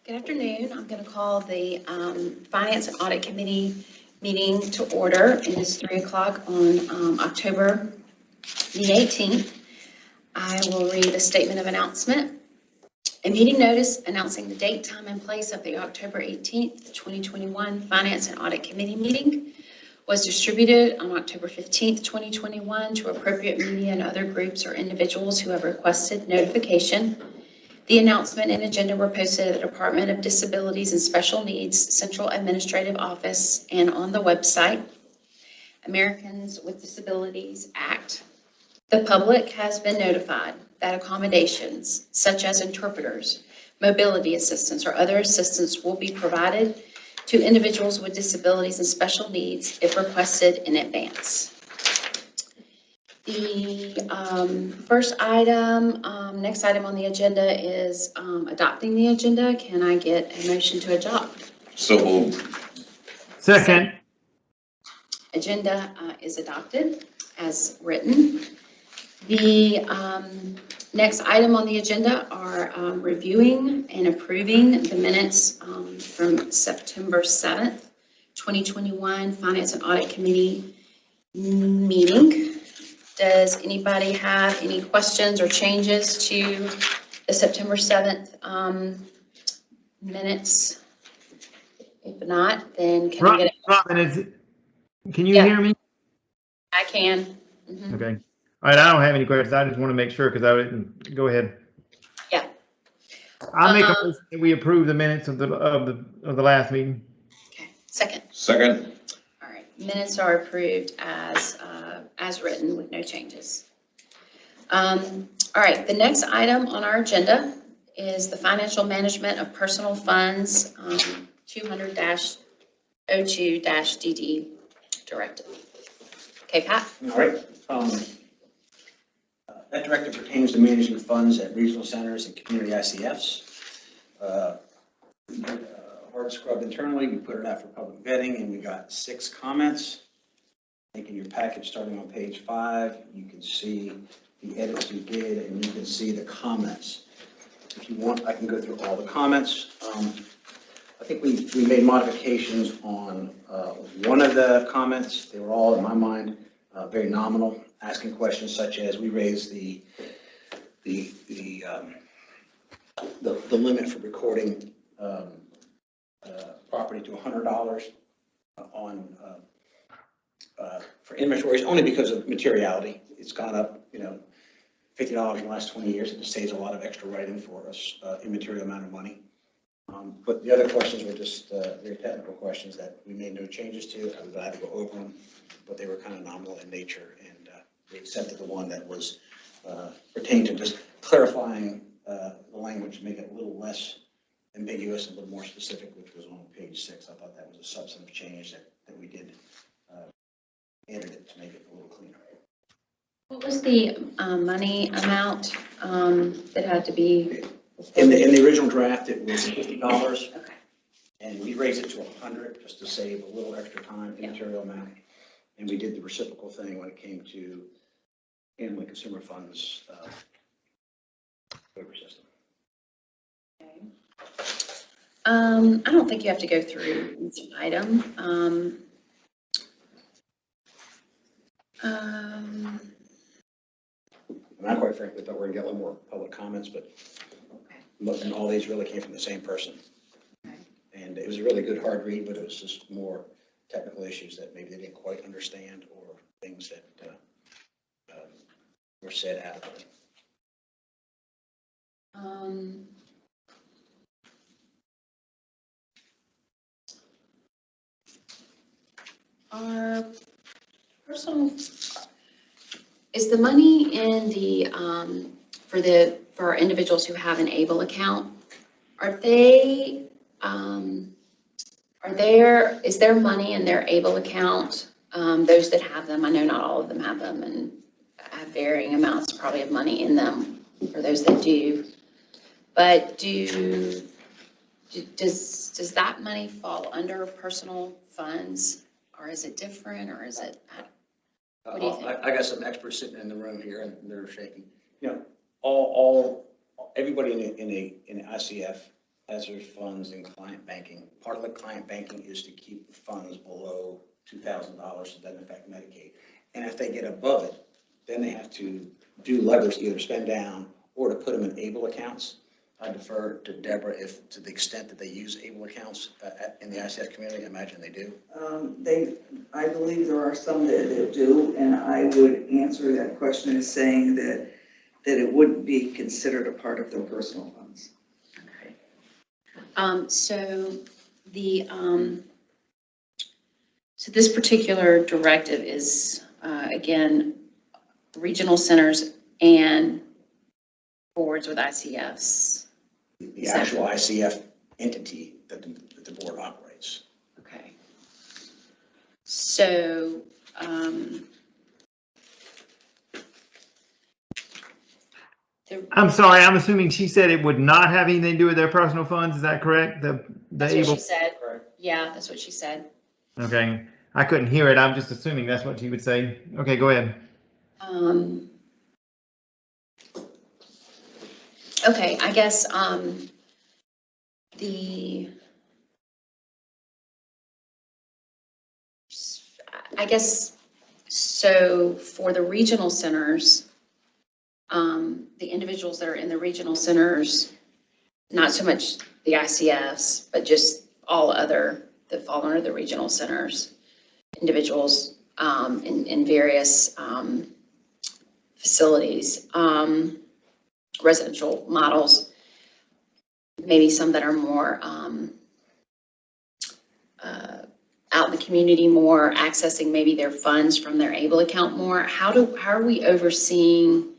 Good afternoon. I'm going to call the Finance and Audit Committee meeting to order. It is 3 o'clock on October the 18th. I will read a statement of announcement. A meeting notice announcing the date, time, and place of the October 18th, 2021 Finance and Audit Committee meeting was distributed on October 15th, 2021 to appropriate media and other groups or individuals who have requested notification. The announcement and agenda were posted at the Department of Disabilities and Special Needs Central Administrative Office and on the website, Americans with Disabilities Act. The public has been notified that accommodations such as interpreters, mobility assistance, or other assistance will be provided to individuals with disabilities and special needs if requested in advance. The first item, next item on the agenda is adopting the agenda. Can I get a motion to adopt? So moved. Second. Agenda is adopted as written. The next item on the agenda are reviewing and approving the minutes from September 7th, 2021 Finance and Audit Committee meeting. Does anybody have any questions or changes to the September 7th minutes? If not, then can I get it? Robin, can you hear me? I can. Mm-hmm. Okay. All right. I don't have any questions. I just want to make sure because I didn't. Go ahead. Yeah. I'll make a motion that we approve the minutes of the last meeting. Okay. Second. Second. All right. Minutes are approved as written with no changes. All right. The next item on our agenda is the financial management of personal funds 200-02-DD directive. Okay, Pat. All right. That directive pertains to managing funds at regional centers and community ICFs. Hard scrub internally, we put it out for public vetting, and we got 6 comments. I think in your package, starting on page 5, you can see the edits we did, and you can see the comments. If you want, I can go through all the comments. I think we made modifications on one of the comments. They were all, in my mind, very nominal, asking questions such as we raised the limit for recording property to $100 on for inventories, only because of materiality. It's gone up, $50 in the last 20 years. It just saves a lot of extra writing for us, immaterial amount of money. But the other questions were just very technical questions that we made no changes to. I was glad to go over them, but they were kind of nominal in nature, and we accepted the one that was pertained to just clarifying the language to make it a little less ambiguous and a little more specific, which was on page 6. I thought that was a substantive change that we did, added it to make it a little cleaner. What was the money amount that had to be? In the original draft, it was $50. Okay. And we raised it to $100 just to save a little extra time, immaterial amount. And we did the reciprocal thing when it came to handling consumer funds waiver system. Okay. I don't think you have to go through each item. And I quite frankly thought we were going to get a little more public comments, but and all these really came from the same person. Okay. And it was a really good hard read, but it was just more technical issues that maybe they didn't quite understand, or things that were said adequately. Our personal, is the money in the for our individuals who have an ABLE account, is there money in their ABLE account? Those that have them, I know not all of them have them, and have varying amounts probably of money in them for those that do. But does that money fall under personal funds, or is it different, or is it? What do you think? I got some experts sitting in the room here, and they're shaking. Everybody in an ICF as there's funds in client banking. Part of the client banking is to keep the funds below $2,000, so it doesn't affect Medicaid. And if they get above it, then they have to do levers to either spend down or to put them in ABLE accounts. I defer to Deborah if, to the extent that they use ABLE accounts in the ICF community. I imagine they do. I believe there are some that do, and I would answer that question as saying that it wouldn't be considered a part of their personal funds. Okay. So so this particular directive is, again, regional centers and boards with ICFs. The actual ICF entity that the board operates. Okay. So, I'm sorry, I'm assuming she said it would not have anything to do with their personal funds. Is that correct? that's what she said. Yeah, that's what she said. Okay, I couldn't hear it. I'm just assuming that's what she would say. Okay, go ahead. Okay, I guess, so for the regional centers, the individuals that are in the regional centers, not so much the ICFs, but just all other that fall under the regional centers, individuals in various facilities, residential models, maybe some that are more out in the community, more accessing maybe their funds from their ABLE account more. How are we overseeing?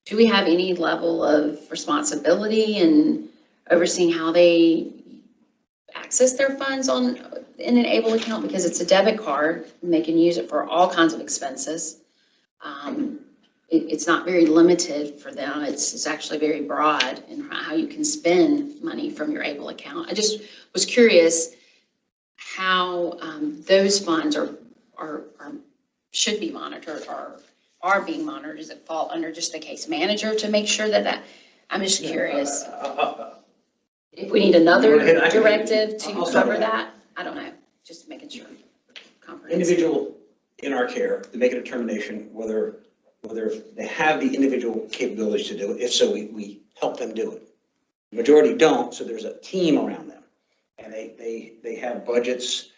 Do we have any level of responsibility in overseeing how they access their funds in an ABLE account? Because it's a debit card and they can use it for all kinds of expenses. It's not very limited for them. It's actually very broad in how you can spend money from your ABLE account. I just was curious how those funds should be monitored or are being monitored. Does it fall under just the case manager to make sure that I'm just curious. If we need another directive to cover that, I don't know, just making sure. Individual in our care to make a determination whether they have the individual capabilities to do it. If so, we help them do it. The majority don't, so there's a team around them. And they have budgets,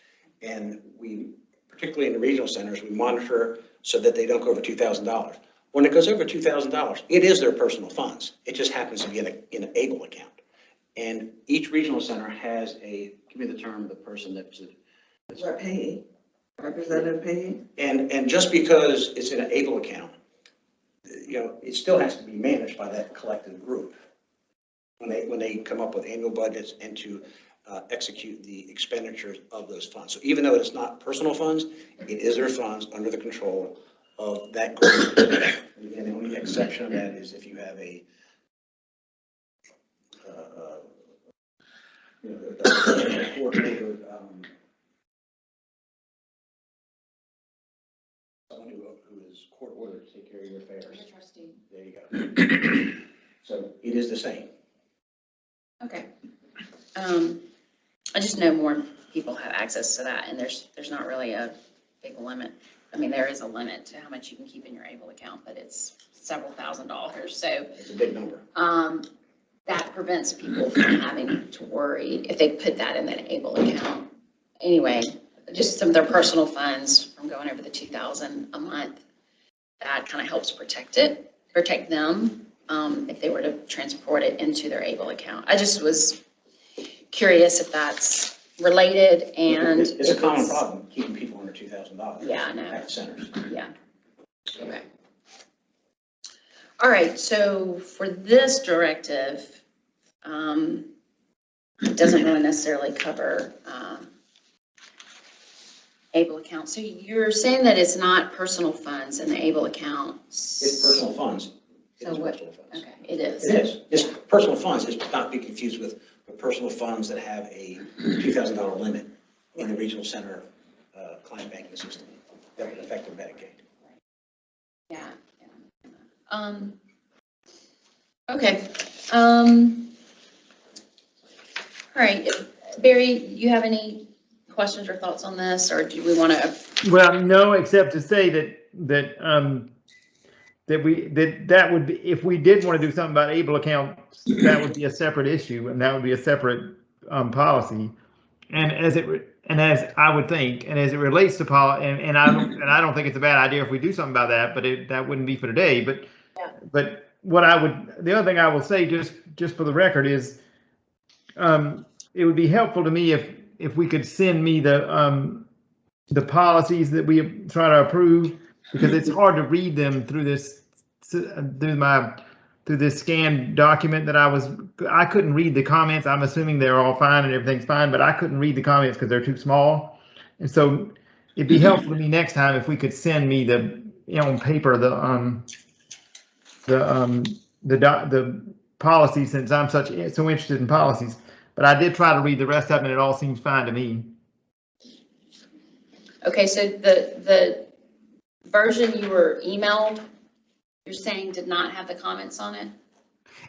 and we, particularly in the regional centers, we monitor so that they don't go over $2,000. When it goes over $2,000, it is their personal funds. It just happens to be in an ABLE account. And each regional center has give me the term, the person that's What payee? Representative payee? And just because it's in an ABLE account, it still has to be managed by that collective group when they come up with annual budgets and to execute the expenditures of those funds. So even though it's not personal funds, it is their funds under the control of that group. And again, the only exception of that is if you have a court ordered someone who is court ordered to take care of your affairs. The trustee. There you go. So it is the same. Okay. I just know more people have access to that, and there's not really a big limit. I mean, there is a limit to how much you can keep in your ABLE account, but it's several $1,000s. So It's a big number. That prevents people from having to worry if they put that in that ABLE account. Anyway, just some of their personal funds from going over the $2,000 a month. That kind of helps protect them if they were to transport it into their ABLE account. I just was curious if that's related and it's a common problem keeping people under $2,000. Yeah, I know. At centers. Yeah. Okay. All right. So for this directive, it doesn't really necessarily cover ABLE account. So you're saying that it's not personal funds in the ABLE account. It's personal funds. So what? Personal funds. Okay, it is. It is. It's personal funds. It's not be confused with personal funds that have a $2,000 limit in the regional center client banking system that would affect their Medicaid. Yeah. Okay. All right, Barry, you have any questions or thoughts on this, or do we want to? Well, no, except to say that would be, if we did want to do something about able accounts, that would be a separate issue, and that would be a separate policy. And as I would think, and as it relates to and I don't think it's a bad idea if we do something about that, but that wouldn't be for today. But Yeah. but the other thing I will say, just for the record, is it would be helpful to me if we could send me the policies that we try to approve, because it's hard to read them through this scanned document that I couldn't read the comments. I'm assuming they're all fine and everything's fine, but I couldn't read the comments because they're too small. And so it'd be helpful to me next time if we could send me on paper the policy, since I'm so interested in policies. But I did try to read the rest of it, and it all seems fine to me. Okay, so the version you were emailed, you're saying did not have the comments on it?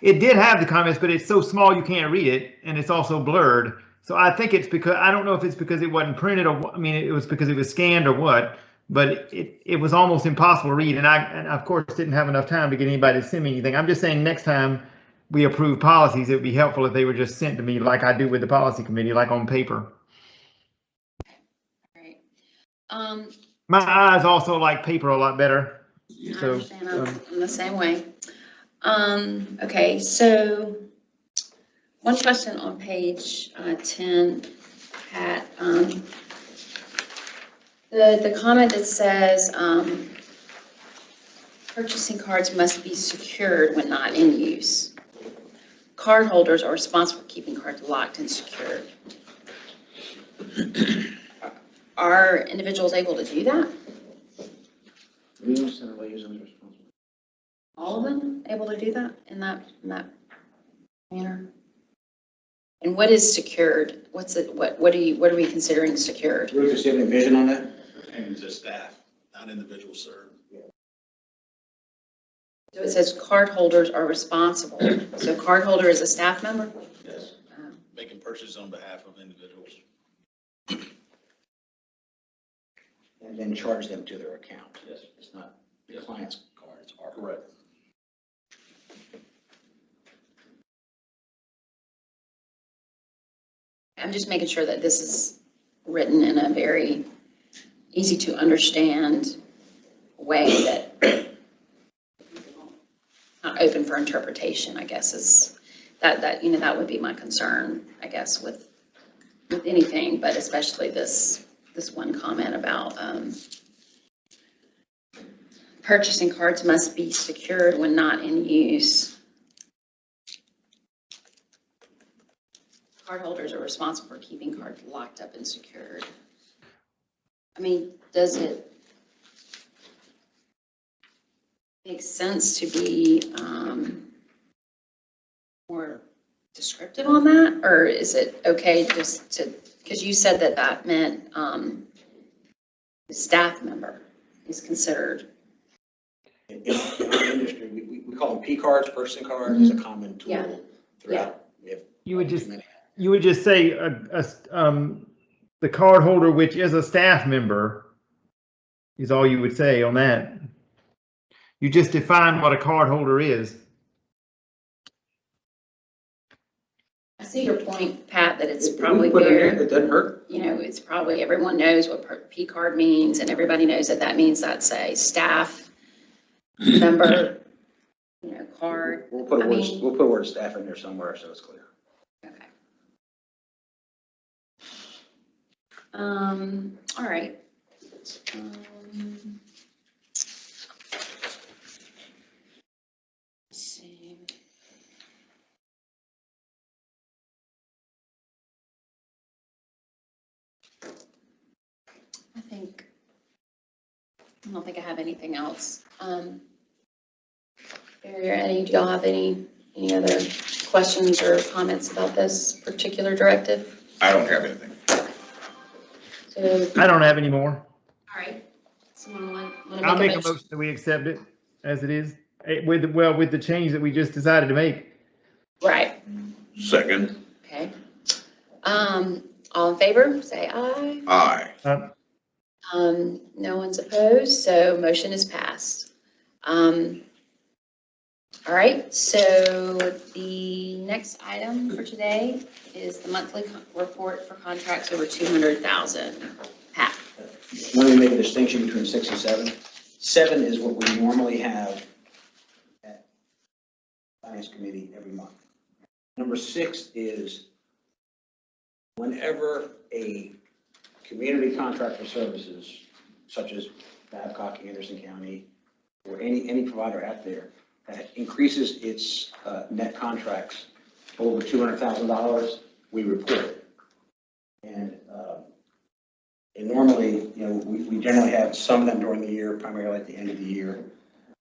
It did have the comments, but it's so small you can't read it, and it's also blurred. So I think it's because, I don't know if it's because it wasn't printed, or I mean, it was because it was scanned or what, but it was almost impossible to read. And I of course didn't have enough time to get anybody to send me anything. I'm just saying next time we approve policies, it would be helpful if they were just sent to me like I do with the policy committee, like on paper. All right. My eyes also like paper a lot better. I So, understand. I'm the same way. Okay, so one question on page 10, Pat. The comment that says purchasing cards must be secured when not in use. Cardholders are responsible for keeping cards locked and secured. Are individuals able to do that? All of them able to do that in that manner? And what is secured? What's it? What are we considering secured? Ruth, does you have any vision on that? Pertains to staff, not individuals served. So it says cardholders are responsible. So cardholder is a staff member? Yes. Making purchases on behalf of individuals. And then charge them to their account. Yes. It's not the client's card, it's our card. Correct. I'm just making sure that this is written in a very easy to understand way that not open for interpretation, I guess, is that that would be my concern, I guess, with anything, but especially this one comment about purchasing cards must be secured when not in use. Cardholders are responsible for keeping cards locked up and secured. I mean, does it make sense to be more descriptive on that? Or is it okay just to, because you said that meant the staff member is considered. In our industry, we call them P cards, purchasing cards, is a common tool Yeah. throughout. We have You would just say the card holder, which is a staff member, is all you would say on that. You just define what a card holder is. I see your point, Pat, that it's probably Put it in, weird. it doesn't hurt. It's probably everyone knows what P card means, and everybody knows that means that's a staff member, card. We'll put a mean- word staff in there somewhere so it's clear. Okay. All right. Let's see. I don't think I have anything else. Barry or Eddie, do y'all have any other questions or comments about this particular directive? I don't have anything. So, I don't have any more. all right. Someone want I'll to make make a motion that we accept it as it is, with the change that we just decided to make. Right. Second. Okay. All in favor, say aye. Aye. No one's opposed, so motion is passed. All right, so the next item for today is the monthly report for contracts over 200,000. Pat? Let me make a distinction between 6 and 7. 7 is what we normally have at Finance Committee every month. Number 6 is whenever a community contract for services, such as Babcock, Anderson County, or any provider out there that increases its net contracts over $200,000, we report it. And normally, we generally have some of them during the year, primarily at the end of the year.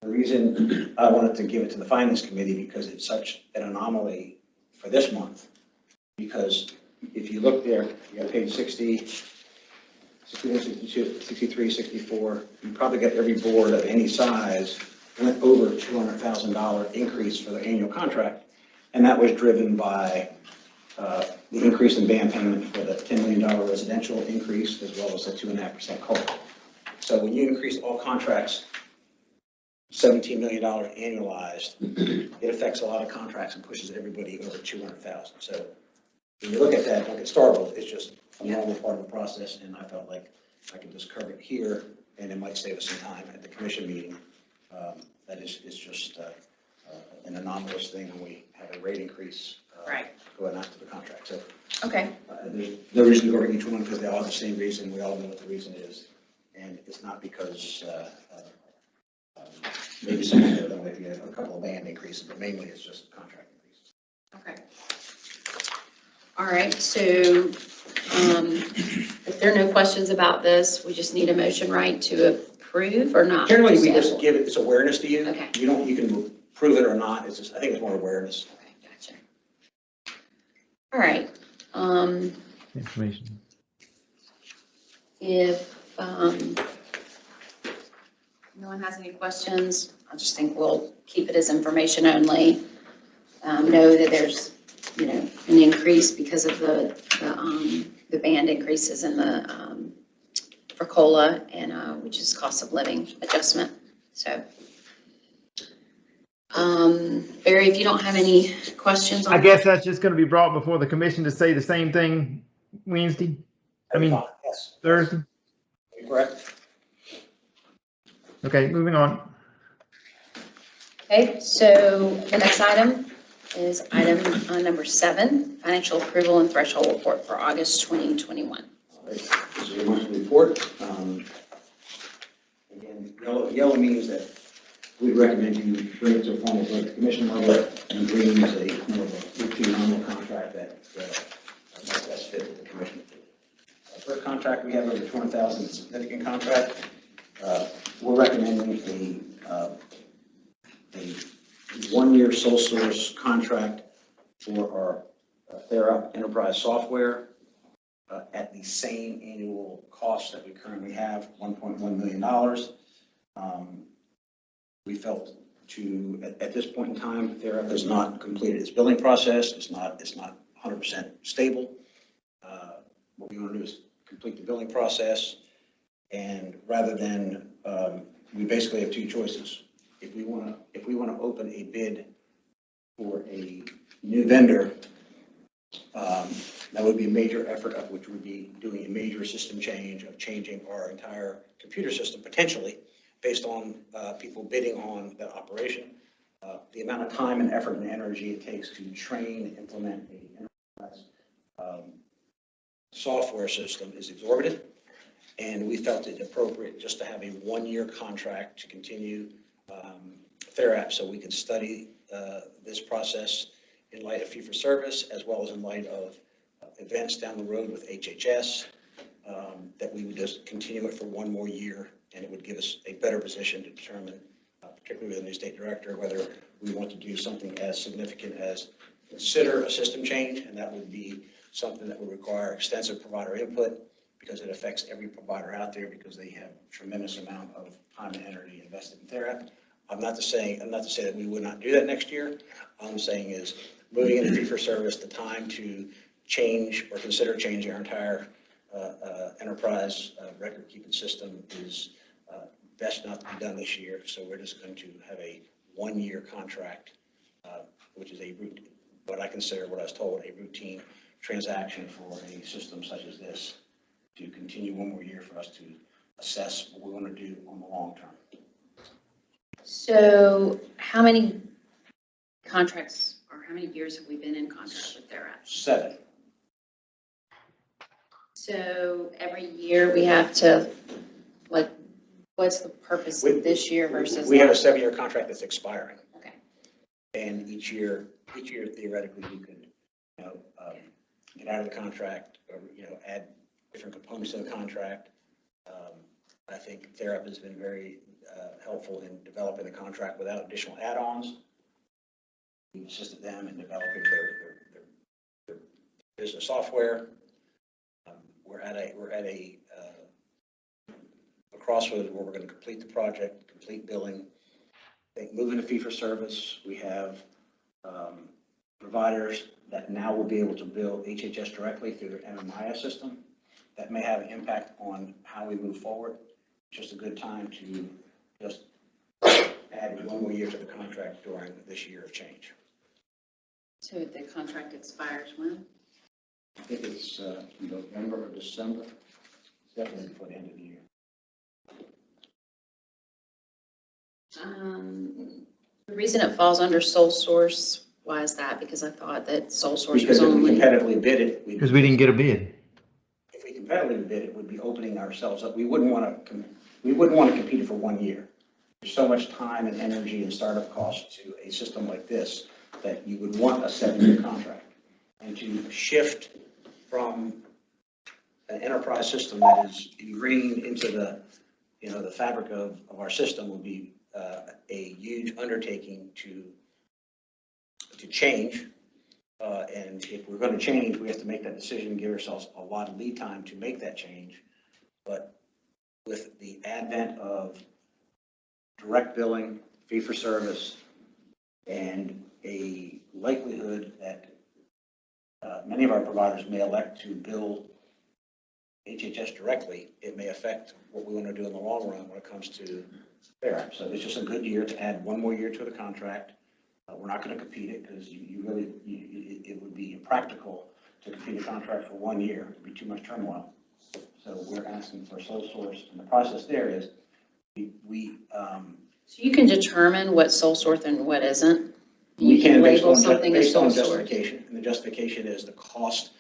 The reason I wanted to give it to the Finance Committee because it's such an anomaly for this month. Because if you look there, you got page 60, 61, 62, 63, 64, you probably got every board of any size went over $200,000 increase for their annual contract. And that was driven by the increase in band payment for the $10 million residential increase, as well as the 2.5% COLA. So when you increase all contracts $17 million annualized, it affects a lot of contracts and pushes everybody over 200,000. So when you look at that, don't get startled. It's just a normal part of the process, and I felt like I could just cover it here, and it might save us some time at the commission meeting. That is, it's just an anomalous thing when we have a rate increase Right. going after the contract. So Okay. there's no reason to go over each one because they all have the same reason. We all know what the reason is, and it's not because maybe some of them might be a couple of band increases, but mainly it's just contract increases. Okay. All right, so if there are no questions about this, we just need a motion, right, to approve or not? Generally, we just give it, it's awareness to you. Okay. You can prove it or not. It's just, I think it's more awareness. Okay, gotcha. All right. Information. If no one has any questions, I just think we'll keep it as information only. Know that there's, an increase because of the band increases in the for COLA and which is cost of living adjustment. So, Barry, if you don't have any questions on I guess that's just going to be brought before the commission to say the same thing Wednesday. Yes. Thursday. Correct. Okay, moving on. Okay, so the next item is item number 7, financial approval and threshold report for August 2021. This is your monthly report. Again, yellow means that we recommend you bring it to a formal vote at the commission level, and green is a more of a routine normal contract that best fit with the commission. First contract we have over 200,000 significant contract. We're recommending a 1-year sole source contract for our Thera enterprise software at the same annual cost that we currently have, $1.1 million. We felt at this point in time, Thera has not completed its billing process. It's not 100% stable. What we want to do is complete the billing process, and rather than we basically have 2 choices. If we want to open a bid for a new vendor, that would be a major effort of which would be doing a major system change of changing our entire computer system potentially based on people bidding on that operation. The amount of time and effort and energy it takes to train and implement an enterprise software system is exorbitant, and we felt it appropriate just to have a 1-year contract to continue Therapp so we could study this process in light of fee-for-service as well as in light of events down the road with HHS, that we would just continue it for 1 more year, and it would give us a better position to determine, particularly with the new state director, whether we want to do something as significant as consider a system change, and that would be something that would require extensive provider input because it affects every provider out there because they have a tremendous amount of time and energy invested in Therapp. I'm not to say that we would not do that next year. I'm saying is moving into fee-for-service, the time to change or consider changing our entire enterprise record-keeping system is best not to be done this year. So we're just going to have a one-year contract, which is what I consider, what I was told, a routine transaction for a system such as this, to continue one more year for us to assess what we want to do on the long term. So how many contracts or how many years have we been in contract with their app? 7. So every year we have to, like, what's the purpose of this year versus? We have a 7-year contract that's expiring. Okay. And each year theoretically you could, get out of the contract or, add different components to the contract. I think Therap has been very helpful in developing the contract without additional add-ons. We assisted them in developing their business software. We're at a crossroads where we're going to complete the project, complete billing. I think moving to fee for service, we have providers that now will be able to bill HHS directly through their MMIS system. That may have an impact on how we move forward. It's just a good time to just add one more year to the contract during this year of change. So the contract expires when? I think it's November or December, definitely before the end of the year. The reason it falls under sole source, why is that? Because I thought that sole source Because was if we only. competitively bid it, Because we didn't get a bid. if we competitively bid it, we'd be opening ourselves up. We wouldn't want to compete for 1 year. There's so much time and energy and startup costs to a system like this that you would want a 7-year contract. And to shift from an enterprise system that is ingrained into the fabric of our system would be a huge undertaking to change. And if we're going to change, we have to make that decision and give ourselves a lot of lead time to make that change. But with the advent of direct billing, fee for service, and a likelihood that many of our providers may elect to bill HHS directly, it may affect what we want to do in the long run when it comes to Therap. So it's just a good year to add one more year to the contract. We're not going to compete it because it would be impractical to compete a contract for 1 year. It would be too much turmoil. So we're asking for sole source, and the process there is So you can determine what's sole source and what isn't? we can based label on something as sole source. justification, and the justification is the cost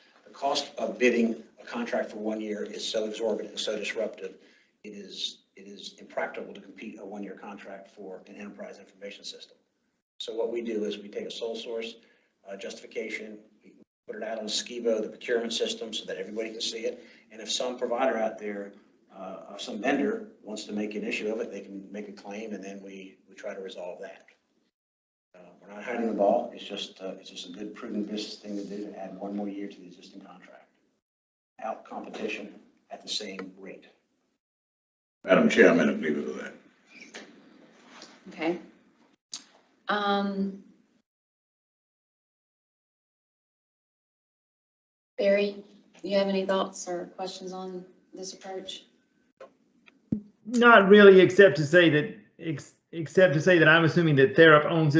of bidding a contract for 1 year is so exorbitant and so disruptive. It is impractical to compete a 1-year contract for an enterprise information system. So what we do is we take a sole source justification, we put it out on Skibo, the procurement system, so that everybody can see it. And if some provider out there, some vendor wants to make an issue of it, they can make a claim, and then we try to resolve that. We're not hiding the ball. It's just a good, prudent business thing to do to add 1 more year to the existing contract. Out competition at the same rate. Madam Chair, I'm in agreement with that. Okay. Barry, do you have any thoughts or questions on this approach? Not really, except to say that I'm assuming that Therap owns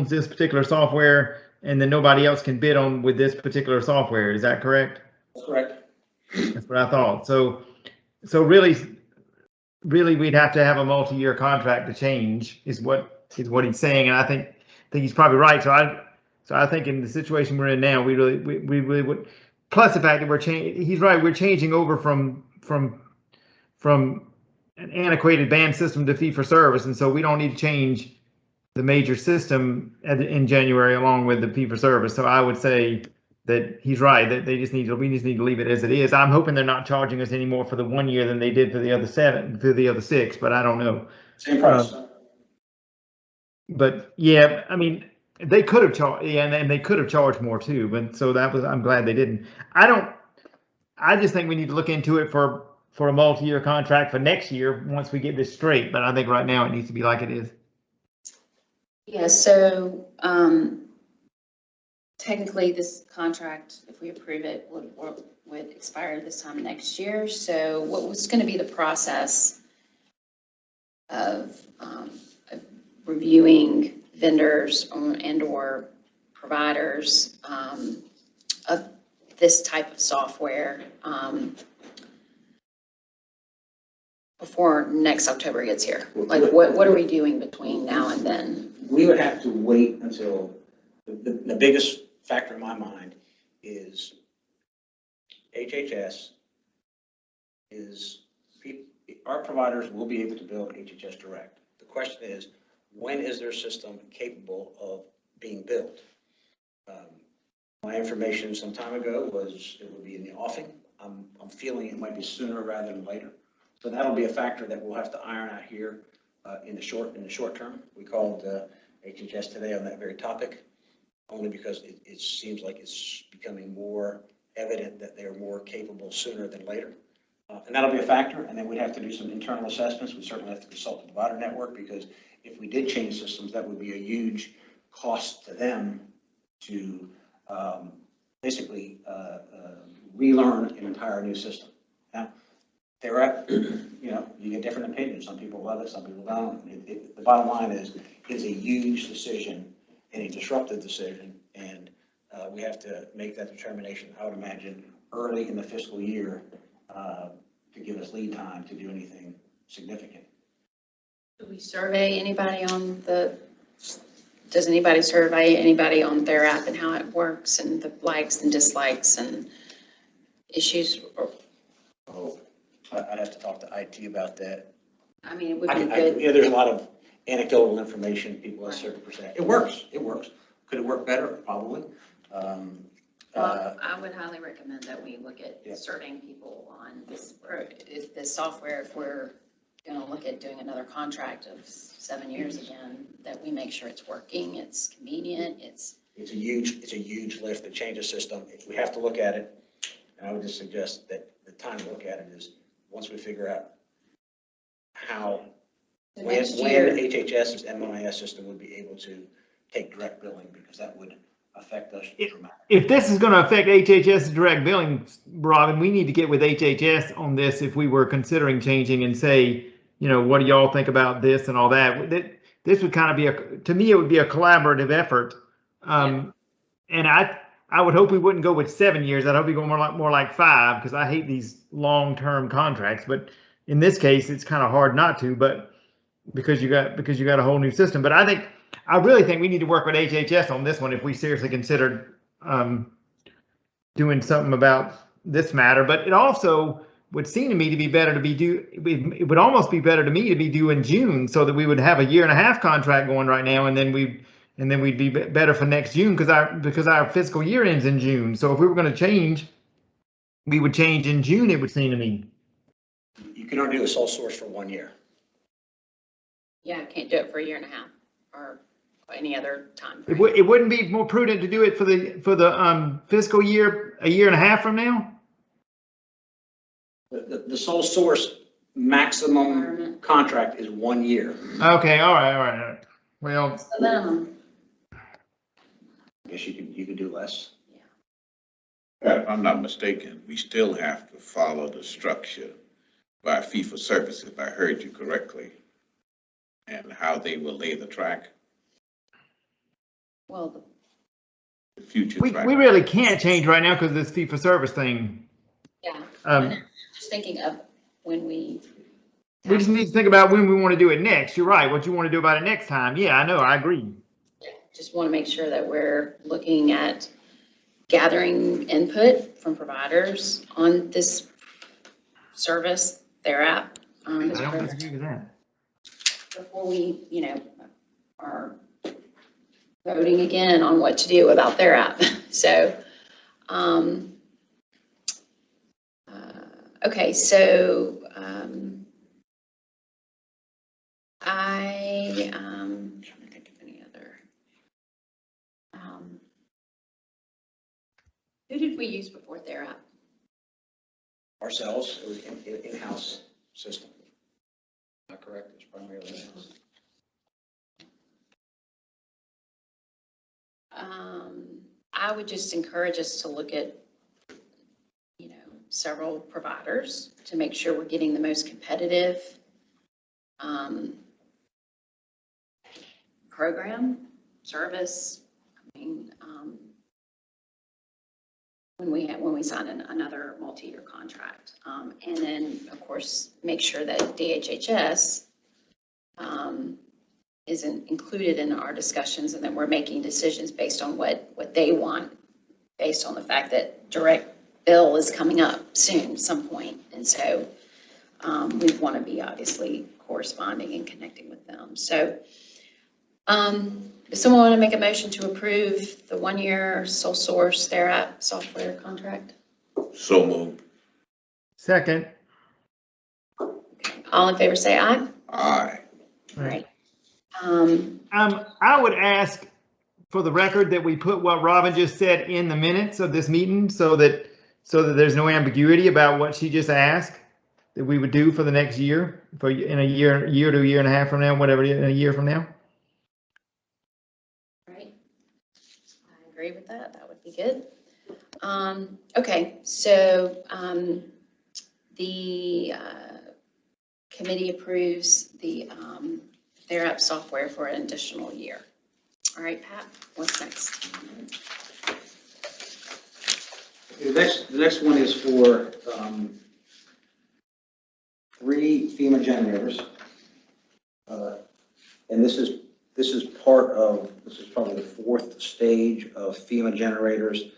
this particular software, and then nobody else can bid on with this particular software. Is that correct? That's correct. That's what I thought. So really we'd have to have a multi-year contract to change is what he's saying, and I think he's probably right. So I think in the situation we're in now, we really would. Plus the fact that he's right. We're changing over from an antiquated band system to fee for service, and so we don't need to change the major system in January along with the fee for service. So I would say that he's right, that we just need to leave it as it is. I'm hoping they're not charging us any more for the 1 year than they did for the other 6, but I don't know. Same price. But yeah, I mean, they could have charged, and they could have charged more too. But so I'm glad they didn't. I just think we need to look into it for a multi-year contract for next year once we get this straight. But I think right now it needs to be like it is. Yeah, so technically, this contract, if we approve it, would expire this time next year. So what was going to be the process of reviewing vendors and/or providers of this type of software before next October gets here? Like, what are we doing between now and then? We would have to wait until, the biggest factor in my mind is HHS our providers will be able to bill HHS direct. The question is, when is their system capable of being built? My information some time ago was it would be in the offing. I'm feeling it might be sooner rather than later. So that'll be a factor that we'll have to iron out here in the short term. We called HHS today on that very topic, only because it seems like it's becoming more evident that they're more capable sooner than later. And that'll be a factor, and then we'd have to do some internal assessments. We certainly have to consult the provider network, because if we did change systems, that would be a huge cost to them to basically relearn an entire new system. Now, they're at, you get different opinions. Some people love it, some people don't. The bottom line is it's a huge decision and a disruptive decision, and we have to make that determination, I would imagine, early in the fiscal year to give us lead time to do anything significant. Do we survey anybody does anybody survey anybody on their app and how it works and the likes and dislikes and issues? Oh, I'd have to talk to IT about that. I mean, it would be good. There's a lot of anecdotal information. People have certain percent. It works. Could it work better? Probably. Well, I would highly recommend that we look at serving people on this software. If we're going to look at doing another contract of 7 years again, that we make sure it's working, it's convenient, it's a huge lift to change a system. We have to look at it, and I would just suggest that the time to look at it is once we figure out when HHS's MMIS system would be able to take direct billing, because that would affect us dramatically. If this is going to affect HHS direct billing, Robin, we need to get with HHS on this if we were considering changing and say, what do y'all think about this and all that. This would kind of to me, it would be a collaborative effort. And I would hope we wouldn't go with 7 years. I'd hope we go more like 5, because I hate these long-term contracts. But in this case, it's kind of hard not to, but because you got a whole new system. But I really think we need to work with HHS on this one if we seriously considered doing something about this matter. But it also would seem to me to be better to be due. It would almost be better to me to be due in June, so that we would have a 1.5-year contract going right now, and then we'd be better for next June, because our fiscal year ends in June. So if we were going to change, we would change in June, it would seem to me. You can only do a sole source for 1 year. Yeah, I can't do it for 1.5 years or any other time. It wouldn't be more prudent to do it for the fiscal year 1.5 years from now? The sole source maximum contract is 1 year. Okay, all right. Well, What's the minimum? I guess you could do less. If I'm not mistaken, we still have to follow the structure by fee for service, if I heard you correctly, and how they will lay the track. Well, The future we track. really can't change right now because of this fee for service thing. yeah. Um, Just thinking of when we just need to think about when we want to do it next. You're right. What you want to do about it next time. Yeah, I know. I agree. just want to make sure that we're looking at gathering input from providers on this service, their app. I don't disagree with that. Before we, are voting again on what to do about their app. So, okay, so I'm trying to think of any other. Who did we use before their app? Ourselves, it was in-house system. Not correct, it's primarily in-house. I would just encourage us to look at, several providers to make sure we're getting the most competitive program, service. I mean, when we sign another multi-year contract. And then, of course, make sure that DHHS isn't included in our discussions, and that we're making decisions based on what they want, based on the fact that direct bill is coming up soon, some point. And so we want to be obviously corresponding and connecting with them. So does someone want to make a motion to approve the 1-year sole source their app software contract? So moved. Second. Okay. All in favor say aye. Aye. All right. I would ask for the record that we put what Robin just said in the minutes of this meeting, so that there's no ambiguity about what she just asked, that we would do for the next year, in a year to a year and a half from now, whatever, in a year from now. Right. I agree with that. That would be good. Okay, so the committee approves the their app software for an additional year. All right, Pat, what's next? The next one is for 3 FEMA generators. And this is probably the 4th stage of FEMA generators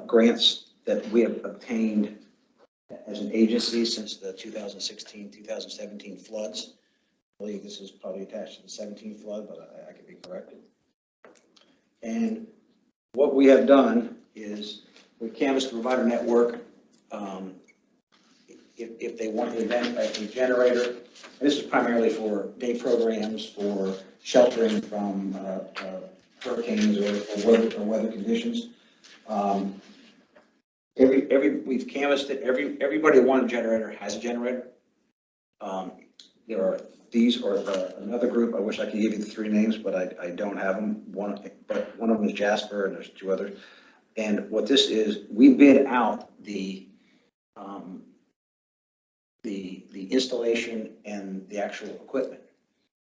grants that we have obtained as an agency since the 2016-2017 floods. I believe this is probably attached to the 17 flood, but I could be corrected. And what we have done is we canvassed the provider network. If they want to invent a generator, and this is primarily for day programs, for sheltering from hurricanes or weather conditions. We've canvassed it. Everybody that wanted a generator has a generator. These are another group. I wish I could give you the 3 names, but I don't have them. One of them is Jasper, and there's 2 others. And what this is, we bid out the installation and the actual equipment.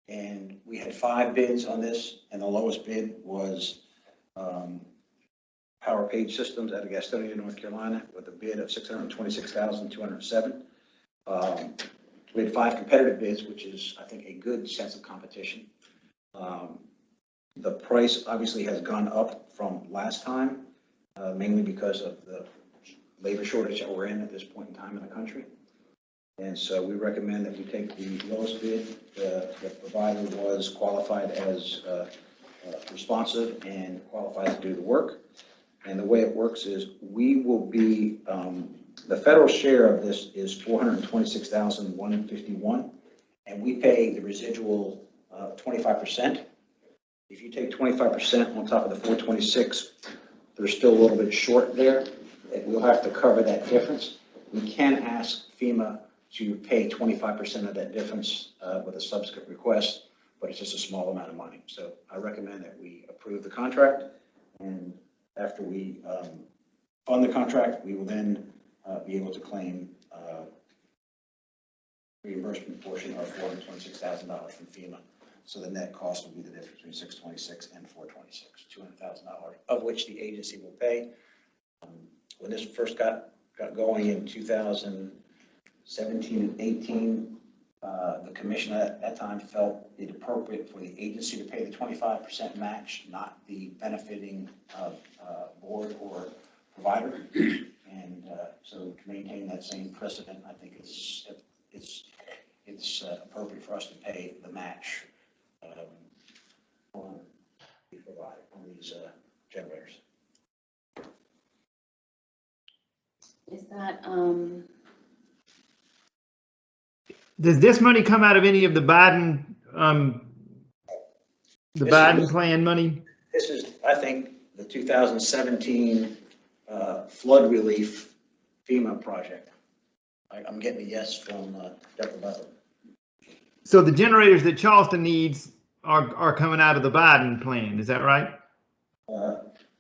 And we had 5 bids on this, and the lowest bid was Power Page Systems out of Gastonia, North Carolina, with a bid of $626,207. We had 5 competitive bids, which is, I think, a good sense of competition. The price obviously has gone up from last time, mainly because of the labor shortage that we're in at this point in time in the country. And so we recommend that we take the lowest bid. The provider was qualified as responsive and qualified to do the work. And the way it works is we will be, the federal share of this is $426,151, and we pay the residual 25%. If you take 25% on top of the 426, there's still a little bit short there, and we'll have to cover that difference. We can ask FEMA to pay 25% of that difference with a subsequent request, but it's just a small amount of money. So I recommend that we approve the contract, and after we fund the contract, we will then be able to claim reimbursement portion of $426,000 from FEMA. So the net cost will be the difference between $626 and $426, $200,000, of which the agency will pay. When this first got going in 2017 and 18, the commission at that time felt it appropriate for the agency to pay the 25% match, not the benefiting board or provider. And so to maintain that same precedent, I think it's appropriate for us to pay the match on the provider on these generators. Is that, Does this money come out of any of the Biden plan money? This is, I think, the 2017 flood relief FEMA project. I'm getting a yes from Dr. Butler. So the generators that Charleston needs are coming out of the Biden plan, is that right?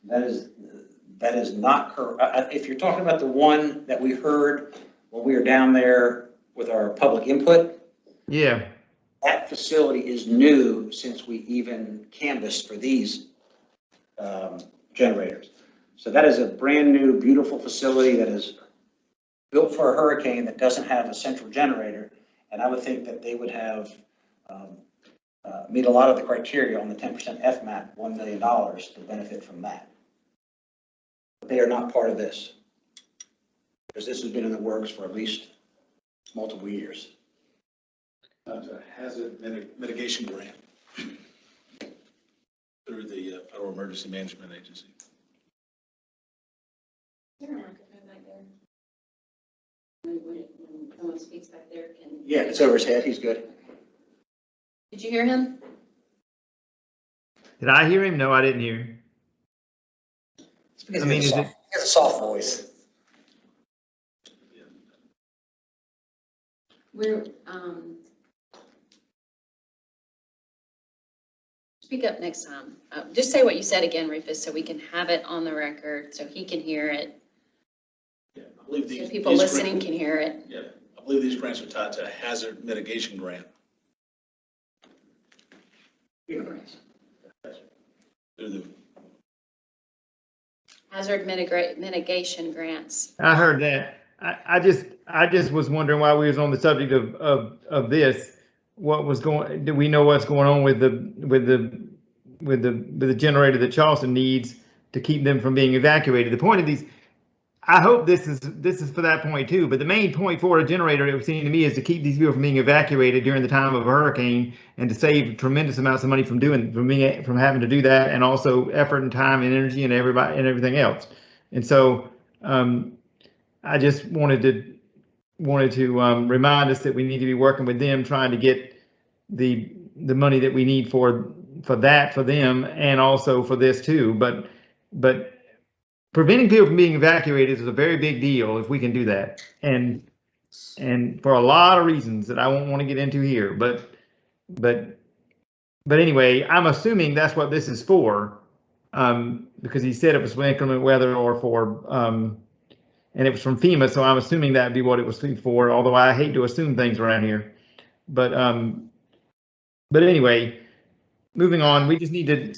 That is not correct. If you're talking about the one that we heard when we were down there with our public input, Yeah, that facility is new since we even canvassed for these generators. So that is a brand-new, beautiful facility that is built for a hurricane that doesn't have a central generator. And I would think that they would have, meet a lot of the criteria on the 10% FMAP, $1 million to benefit from that. But they are not part of this, because this has been in the works for at least multiple years. That's a hazard mitigation grant through the Federal Emergency Management Agency. Is there a microphone back there? When someone speaks back there, Yeah, it's over his head, he's good. Did you hear him? did I hear him? No, I didn't hear him. It's because I mean, he has a soft voice. We're, speak up next time. Just say what you said again, Rufus, so we can have it on the record, so he can hear it, Yeah, I believe so these. people these listening grants- can hear it. Yeah, I believe these grants are tied to a hazard mitigation grant through the. Hazard mitigation grants. I heard that. I just was wondering why we was on the subject of this. What was going, do we know what's going on with the generator that Charleston needs to keep them from being evacuated? The point of these, I hope this is for that point too, but the main point for a generator, it would seem to me, is to keep these people from being evacuated during the time of a hurricane and to save tremendous amounts of money from having to do that, and also effort and time and energy and everything else. And so I just wanted to remind us that we need to be working with them, trying to get the money that we need for that for them, and also for this too. But preventing people from being evacuated is a very big deal if we can do that, and for a lot of reasons that I won't want to get into here. But anyway, I'm assuming that's what this is for, because he said it was for inclement weather or for and it was from FEMA, so I'm assuming that'd be what it was for. Although I hate to assume things around here, but anyway, moving on. We just need to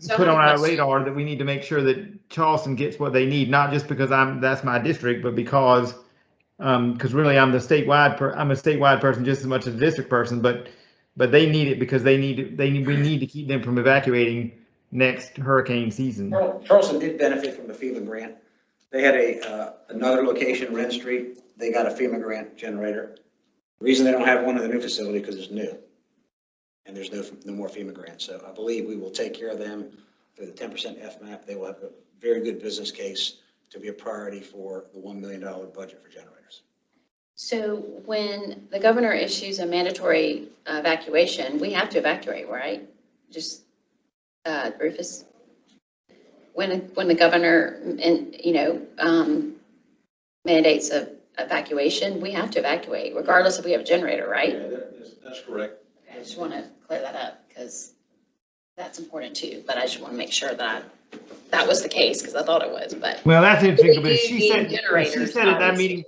So put I on have a our question. radar that we need to make sure that Charleston gets what they need, not just because that's my district, but because really I'm a statewide person just as much as a district person, but they need it because we need to keep them from evacuating next hurricane season. Charleston did benefit from the FEMA grant. They had another location, Wren Street. They got a FEMA grant generator. The reason they don't have one in the new facility because it's new, and there's no more FEMA grants. So I believe we will take care of them through the 10% FMAP. They will have a very good business case to be a priority for the $1 million budget for generators. So when the governor issues a mandatory evacuation, we have to evacuate, right? Just, Rufus? When the governor, mandates a evacuation, we have to evacuate regardless if we have a generator, right? Yeah, that's correct. Okay, I just want to clear that up because that's important too, but I just want to make sure that that was the case because I thought it was, but. Well, that's interesting, We but do she need said generators, at that obviously. meeting.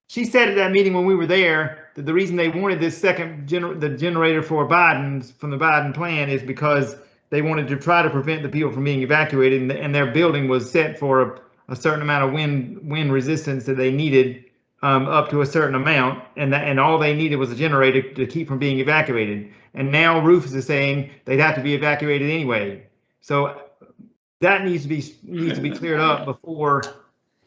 She said at that meeting when we were there that the reason they wanted this second the generator for from the Biden plan is because they wanted to try to prevent the people from being evacuated, and their building was set for a certain amount of wind resistance that they needed up to a certain amount, and all they needed was a generator to keep from being evacuated. And now Rufus is saying they'd have to be evacuated anyway. So that needs to be cleared up before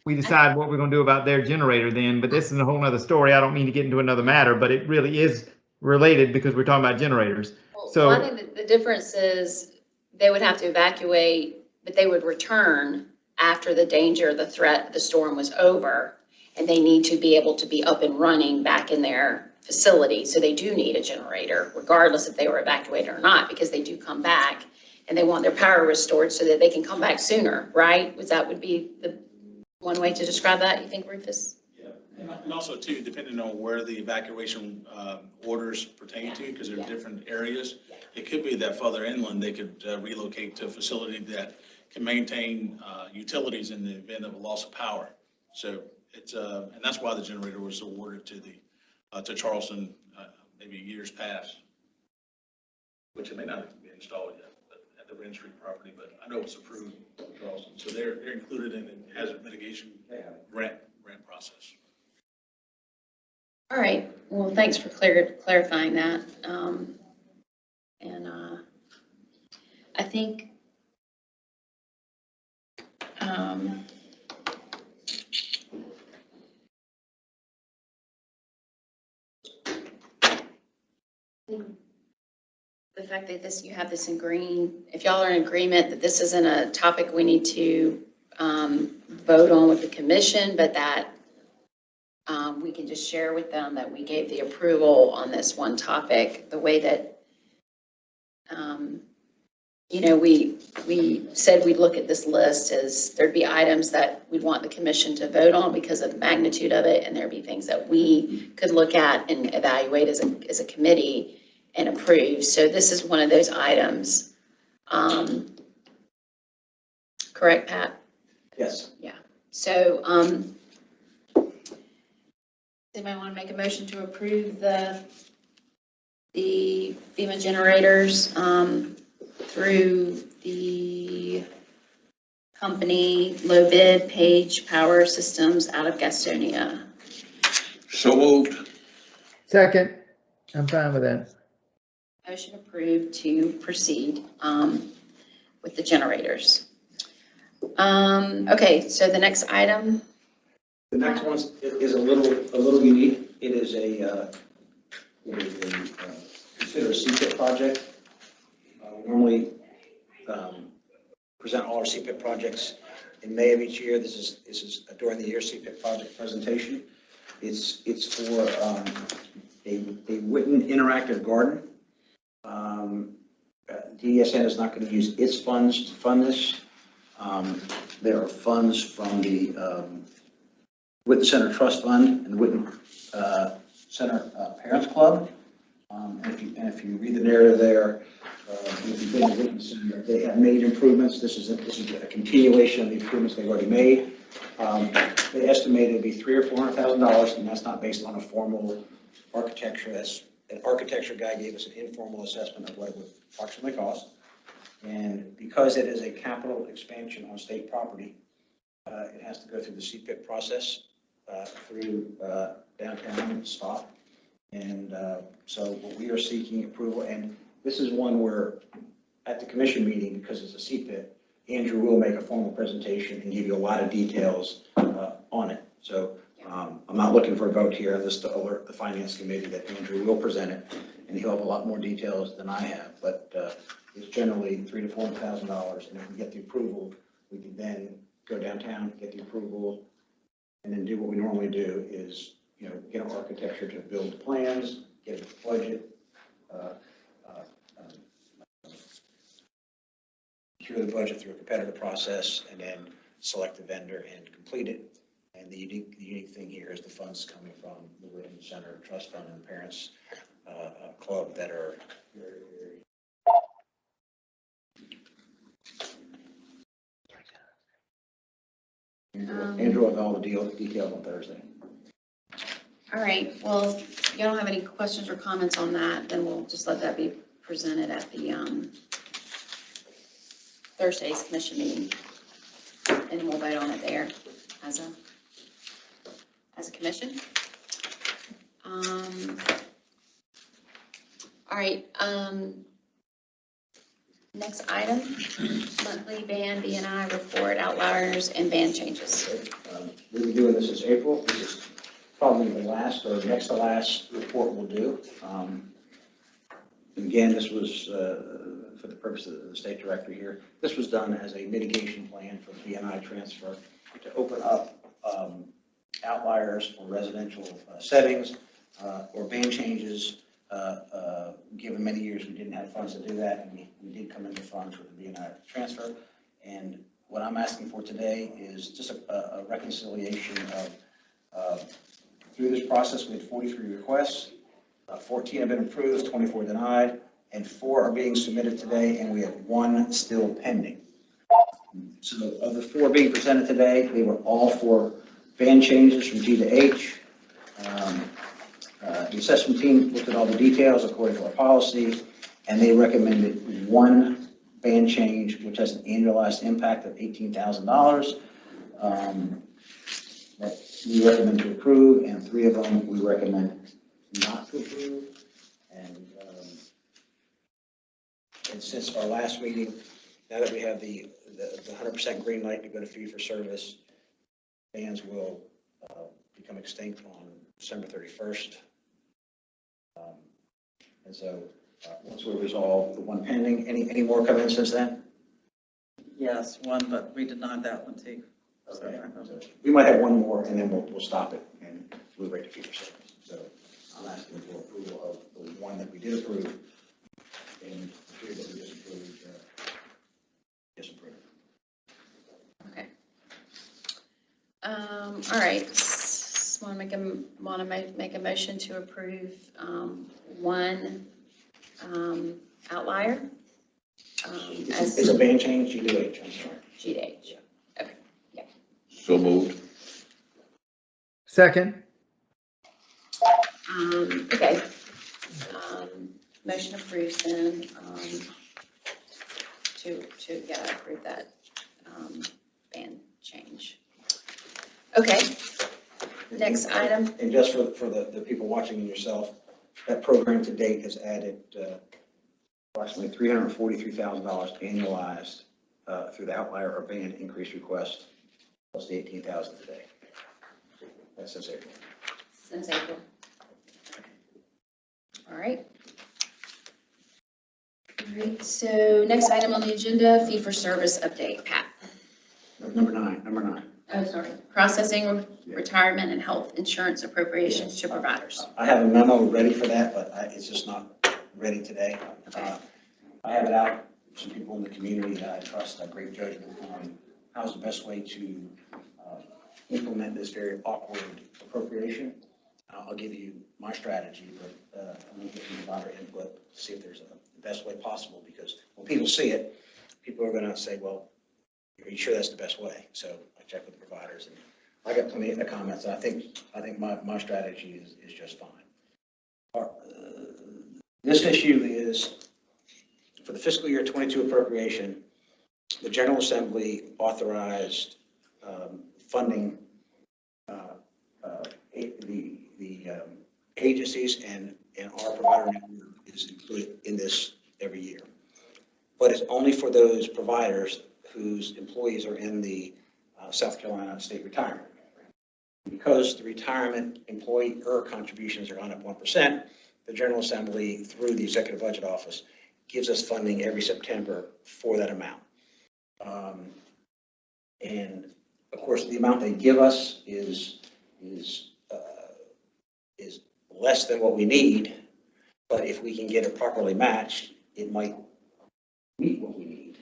we decide what we're going to do about their generator then. But this is a whole nother story. I don't mean to get into another matter, but it really is related because we're talking about generators. So I think that the difference is they would have to evacuate, but they would return after the danger, the threat, the storm was over, and they need to be able to be up and running back in their facility. So they do need a generator, regardless if they were evacuated or not, because they do come back and they want their power restored so that they can come back sooner, right? That would be the one way to describe that, you think, Rufus? Yeah, and also too, depending on where the evacuation orders pertain to, because they're different areas, it could be that further inland, they could relocate to a facility that can maintain utilities in the event of a loss of power. So it's, and that's why the generator was awarded to Charleston maybe years past, which it may not be installed yet, but at the Wren Street property, but I know it's approved in Charleston. So they're included in the hazard mitigation grant process. All right, well, thanks for clarifying that. I think the fact that you have this in green, if y'all are in agreement that this isn't a topic we need to vote on with the commission, but that we can just share with them that we gave the approval on this one topic, the way that, we said we'd look at this list as there'd be items that we'd want the commission to vote on because of the magnitude of it, and there'd be things that we could look at and evaluate as a committee and approve. So this is one of those items. Correct, Pat? Yes. Yeah. So, anybody want to make a motion to approve the FEMA generators through the company low bid Page Power Systems out of Gastonia? So moved. Second, I'm fine with that. Motion approved to proceed with the generators. Okay, so the next item. The next one is a little unique. It is considered a CPIP project. We normally present all our CPIP projects in May of each year. This is a during the year CPIP project presentation. It's for a Witten interactive garden. DDSN is not going to use its funds to fund this. There are funds from the Witten Center Trust Fund and the Witten Center Parents Club. And if you read the narrative there, if you've been to Witten Center, they have made improvements. This is a continuation of the improvements they've already made. They estimated it'd be $300,000 or $400,000, and that's not based on a formal architecture. An architecture guy gave us an informal assessment of what it would approximately cost. And because it is a capital expansion on state property, it has to go through the CPIP process through downtown stop. And so what we are seeking approval, and this is one where at the commission meeting, because it's a CPIP, Andrew will make a formal presentation and give you a lot of details on it. So I'm not looking for a vote here, just to alert the finance committee that Andrew will present it, and he'll have a lot more details than I have, but it's generally $300,000 to $400,000, and if we get the approval, we can then go downtown, get the approval, and then do what we normally do is, get an architecture to build the plans, get a budget, secure the budget through a competitive process, and then select the vendor and complete it. And the unique thing here is the funds coming from the Witten Center Trust Fund and the Parents Club that are very, very Andrew will have all the details on Thursday. All right, well, if you don't have any questions or comments on that, then we'll just let that be presented at the Thursday's commission meeting. And we'll vote on it there as a commission. All right, next item, monthly band B&I report, outliers, and band changes. We'll be doing this in April. This is probably the last or next to last report we'll do. Again, this was for the purpose of the state director here. This was done as a mitigation plan for B&I transfer to open up outliers for residential settings or band changes. Given many years we didn't have funds to do that, and we did come into funds with the B&I transfer. And what I'm asking for today is just a reconciliation of through this process. We had 43 requests, 14 have been approved, 24 denied, and 4 are being submitted today, and we have 1 still pending. So of the 4 being presented today, they were all for band changes from G to H. The assessment team looked at all the details according to our policy, and they recommended 1 band change, which has an annualized impact of $18,000. That we recommend to approve, and 3 of them we recommend not to approve. And since our last meeting, now that we have the 100% green light to go to fee for service, bans will become extinct on December 31st. And so once we resolve the 1 pending, any more come in since then? Yes, one, but we denied that one too. Okay. So we might have 1 more, and then we'll stop it and move right to fee for service. So I'm asking for approval of the 1 that we did approve, and the 3 that we disapproved, disapprove. Okay. All right. Want to make a motion to approve 1 outlier It's a band change, G to H, I'm sorry. G to H. Okay. Yeah. So moved. Second. Okay. Motion approved then to approve that ban change. Okay. Next item. And just for the people watching and yourself, that program to date has added approximately $343,000 annualized through the outlier or band increase request, plus the $18,000 today. That's since April. Since April. All right. All right, so next item on the agenda, fee for service update, Pat. Number nine. Oh, sorry. Processing, retirement, and health insurance appropriations to providers. I have a memo ready for that, but it's just not ready today. I have it out. Some people in the community that I trust have great judgment on how's the best way to implement this very awkward appropriation. I'll give you my strategy, but I'm going to get you a lot of input to see if there's the best way possible, because when people see it, people are going to say, well, are you sure that's the best way? So I check with the providers, and I got plenty of comments. And I think my strategy is just fine. This issue is for the fiscal year 22 appropriation. The General Assembly authorized funding the agencies, and our provider network is included in this every year. But it's only for those providers whose employees are in the South Carolina State Retirement. Because the retirement employer contributions are gone up 1%, the General Assembly, through the Executive Budget Office, gives us funding every September for that amount. And of course, the amount they give us is less than what we need, but if we can get it properly matched, it might meet what we need.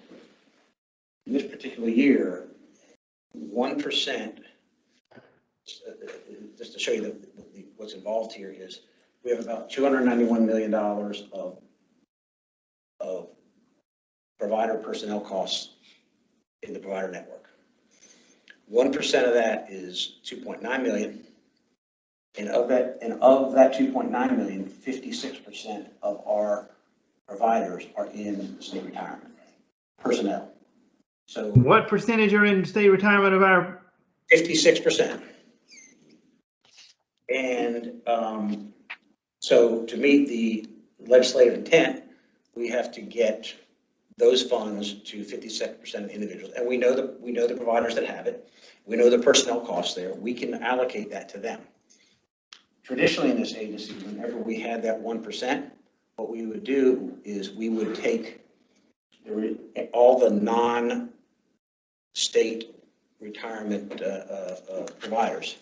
In this particular year, 1%, just to show you what's involved here, is we have about $291 million of provider personnel costs in the provider network. 1% of that is 2.9 million. And of that 2.9 million, 56% of our providers are in state retirement personnel. So What percentage are in state retirement of our? 56%. And so to meet the legislative intent, we have to get those funds to 56% of individuals. And we know the providers that have it. We know the personnel costs there. We can allocate that to them. Traditionally in this agency, whenever we had that 1%, what we would do is we would take all the non-state retirement providers.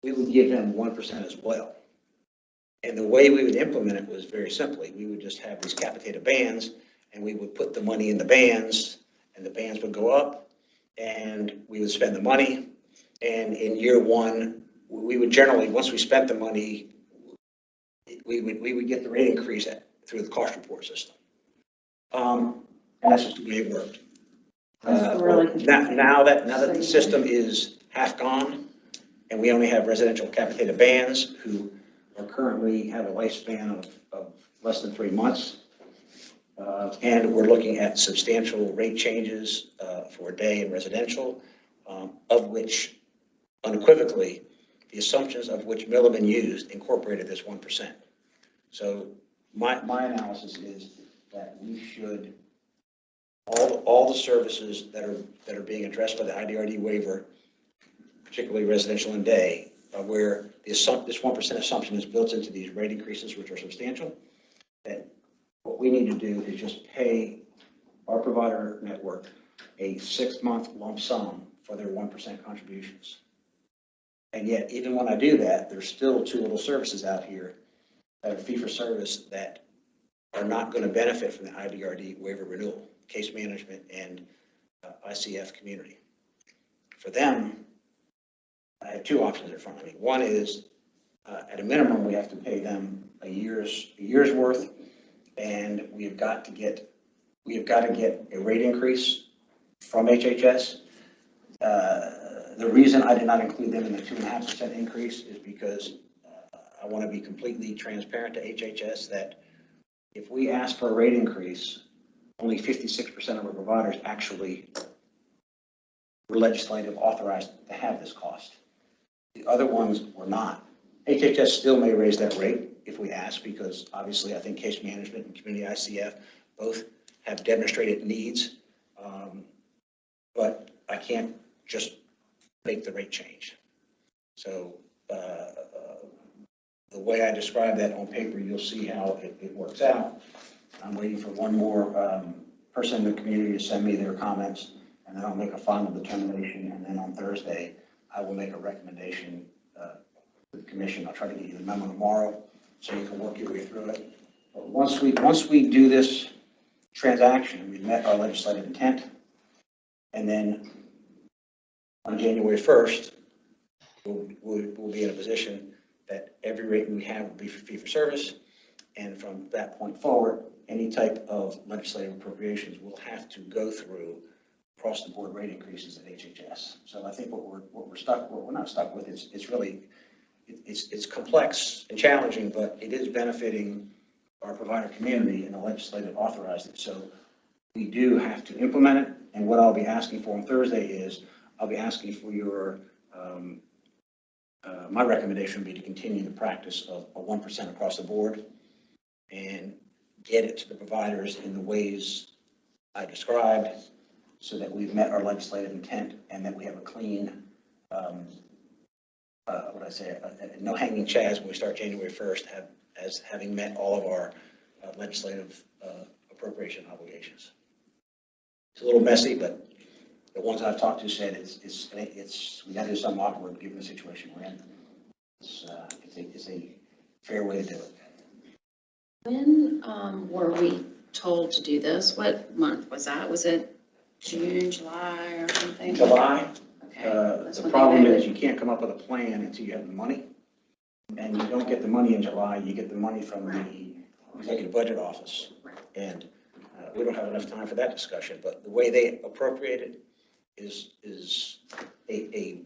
We would give them 1% as well. And the way we would implement it was very simply. We would just have these capitated bands, and we would put the money in the bands, and the bands would go up, and we would spend the money. And in year one, we would generally, once we spent the money, we would get the rate increase through the cost report system. And that's just the way it worked. That's really Now that the system is half gone, and we only have residential capitated bands who are currently have a lifespan of less than 3 months. And we're looking at substantial rate changes for day in residential, of which unequivocally, the assumptions of which Milliman used incorporated this 1%. So my analysis is that we should, all the services that are being addressed by the IDRD waiver, particularly residential and day, where this 1% assumption is built into these rate increases, which are substantial, that what we need to do is just pay our provider network a 6-month lump sum for their 1% contributions. And yet, even when I do that, there's still 2 little services out here that are fee-for-service that are not going to benefit from the IDRD waiver renewal, case management and ICF community. For them, I have 2 options in front of me. One is, at a minimum, we have to pay them a year's worth, and we have got to get a rate increase from HHS. The reason I did not include them in the 2.5% increase is because I want to be completely transparent to HHS that if we ask for a rate increase, only 56% of our providers actually were legislative authorized to have this cost. The other ones were not. HHS still may raise that rate if we ask, because obviously I think case management and community ICF both have demonstrated needs, but I can't just make the rate change. So the way I describe that on paper, you'll see how it works out. I'm waiting for one more person in the community to send me their comments, and then I'll make a final determination, and then on Thursday, I will make a recommendation to the commission. I'll try to get you the memo tomorrow so you can work your way through it. But once we do this transaction, we've met our legislative intent, and then on January 1st, we'll be in a position that every rate we have will be for fee-for-service, and from that point forward, any type of legislative appropriations will have to go through across-the-board rate increases at HHS. So I think what we're not stuck with, it's really, it's complex and challenging, but it is benefiting our provider community, and the legislative authorized it. So we do have to implement it, and what I'll be asking for on Thursday is, I'll be asking for your, my recommendation would be to continue the practice of a 1% across the board and get it to the providers in the ways I described, so that we've met our legislative intent and that we have a clean, no hanging chads when we start January 1st, as having met all of our legislative appropriation obligations. It's a little messy, but the ones I've talked to said we got to do something awkward given the situation we're in. It's a fair way to do it. When were we told to do this? What month was that? Was it June, July, or something? July. Okay. The problem is you can't come up with a plan until you have the money, and you don't get the money in July. You get the money from the Executive Budget Office, and we don't have enough time for that discussion. But the way they appropriate it is a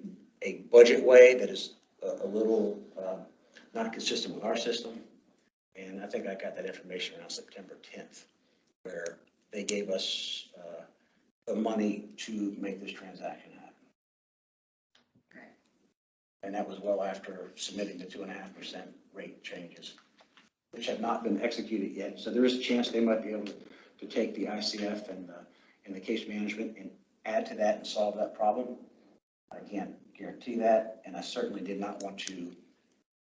budget way that is a little not consistent with our system. And I think I got that information around September 10th, where they gave us the money to make this transaction happen. Okay. And that was well after submitting the 2.5% rate changes, which have not been executed yet. So there is a chance they might be able to take the ICF and the case management and add to that and solve that problem. I can't guarantee that, and I certainly did not want to.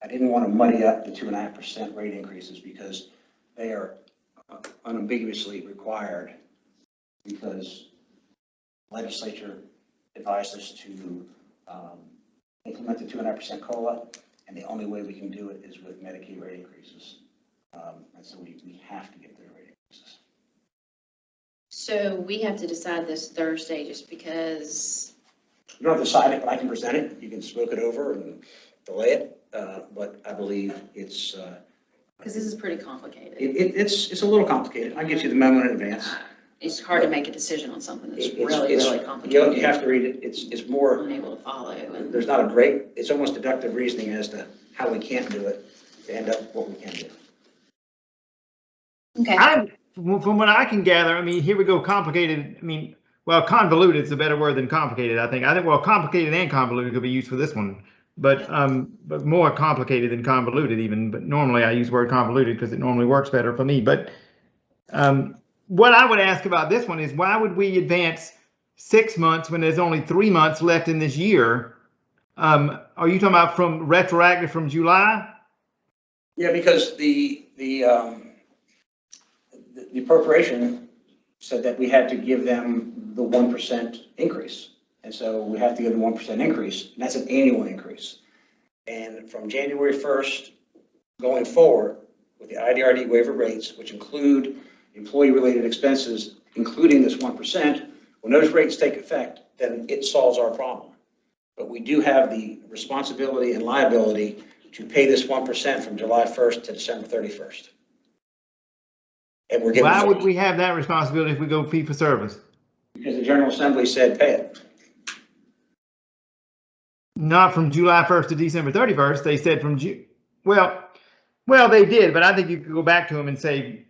I didn't want to muddy up the 2.5% rate increases, because they are unambiguously required, because legislature advised us to implement the 2.5% COLA, and the only way we can do it is with Medicaid rate increases. And so we have to get their rate increases. So we have to decide this Thursday just because? You don't have to decide it, but I can present it. You can smoke it over and delay it. But I believe it's... Because this is pretty complicated. It's a little complicated. I'll get you the memo in advance. it's hard to make a decision on something that's It's- really, it's- really complicated. You have to read it. It's more, Unable to follow. And there's not a great, it's almost deductive reasoning as to how we can't do it to end up what we can do. okay, From what I can gather, I mean, here we go, complicated. I mean, well, convoluted is a better word than complicated, I think. Well, complicated and convoluted could be used for this one, but more complicated than convoluted even. But normally I use the word convoluted because it normally works better for me. But what I would ask about this one is why would we advance 6 months when there's only 3 months left in this year? Are you talking about from retroactive from July? Yeah, because the appropriation said that we had to give them the 1% increase. And so we have to give them 1% increase, and that's an annual increase. And from January 1st going forward with the IDRD waiver rates, which include employee-related expenses, including this 1%, when those rates take effect, then it solves our problem. But we do have the responsibility and liability to pay this 1% from July 1st to December 31st. And we're Why getting, would we have that responsibility if we go fee for service? because the General Assembly said pay it. Not from July 1st to December 31st. They said from well, they did, but I think you could go back to them and say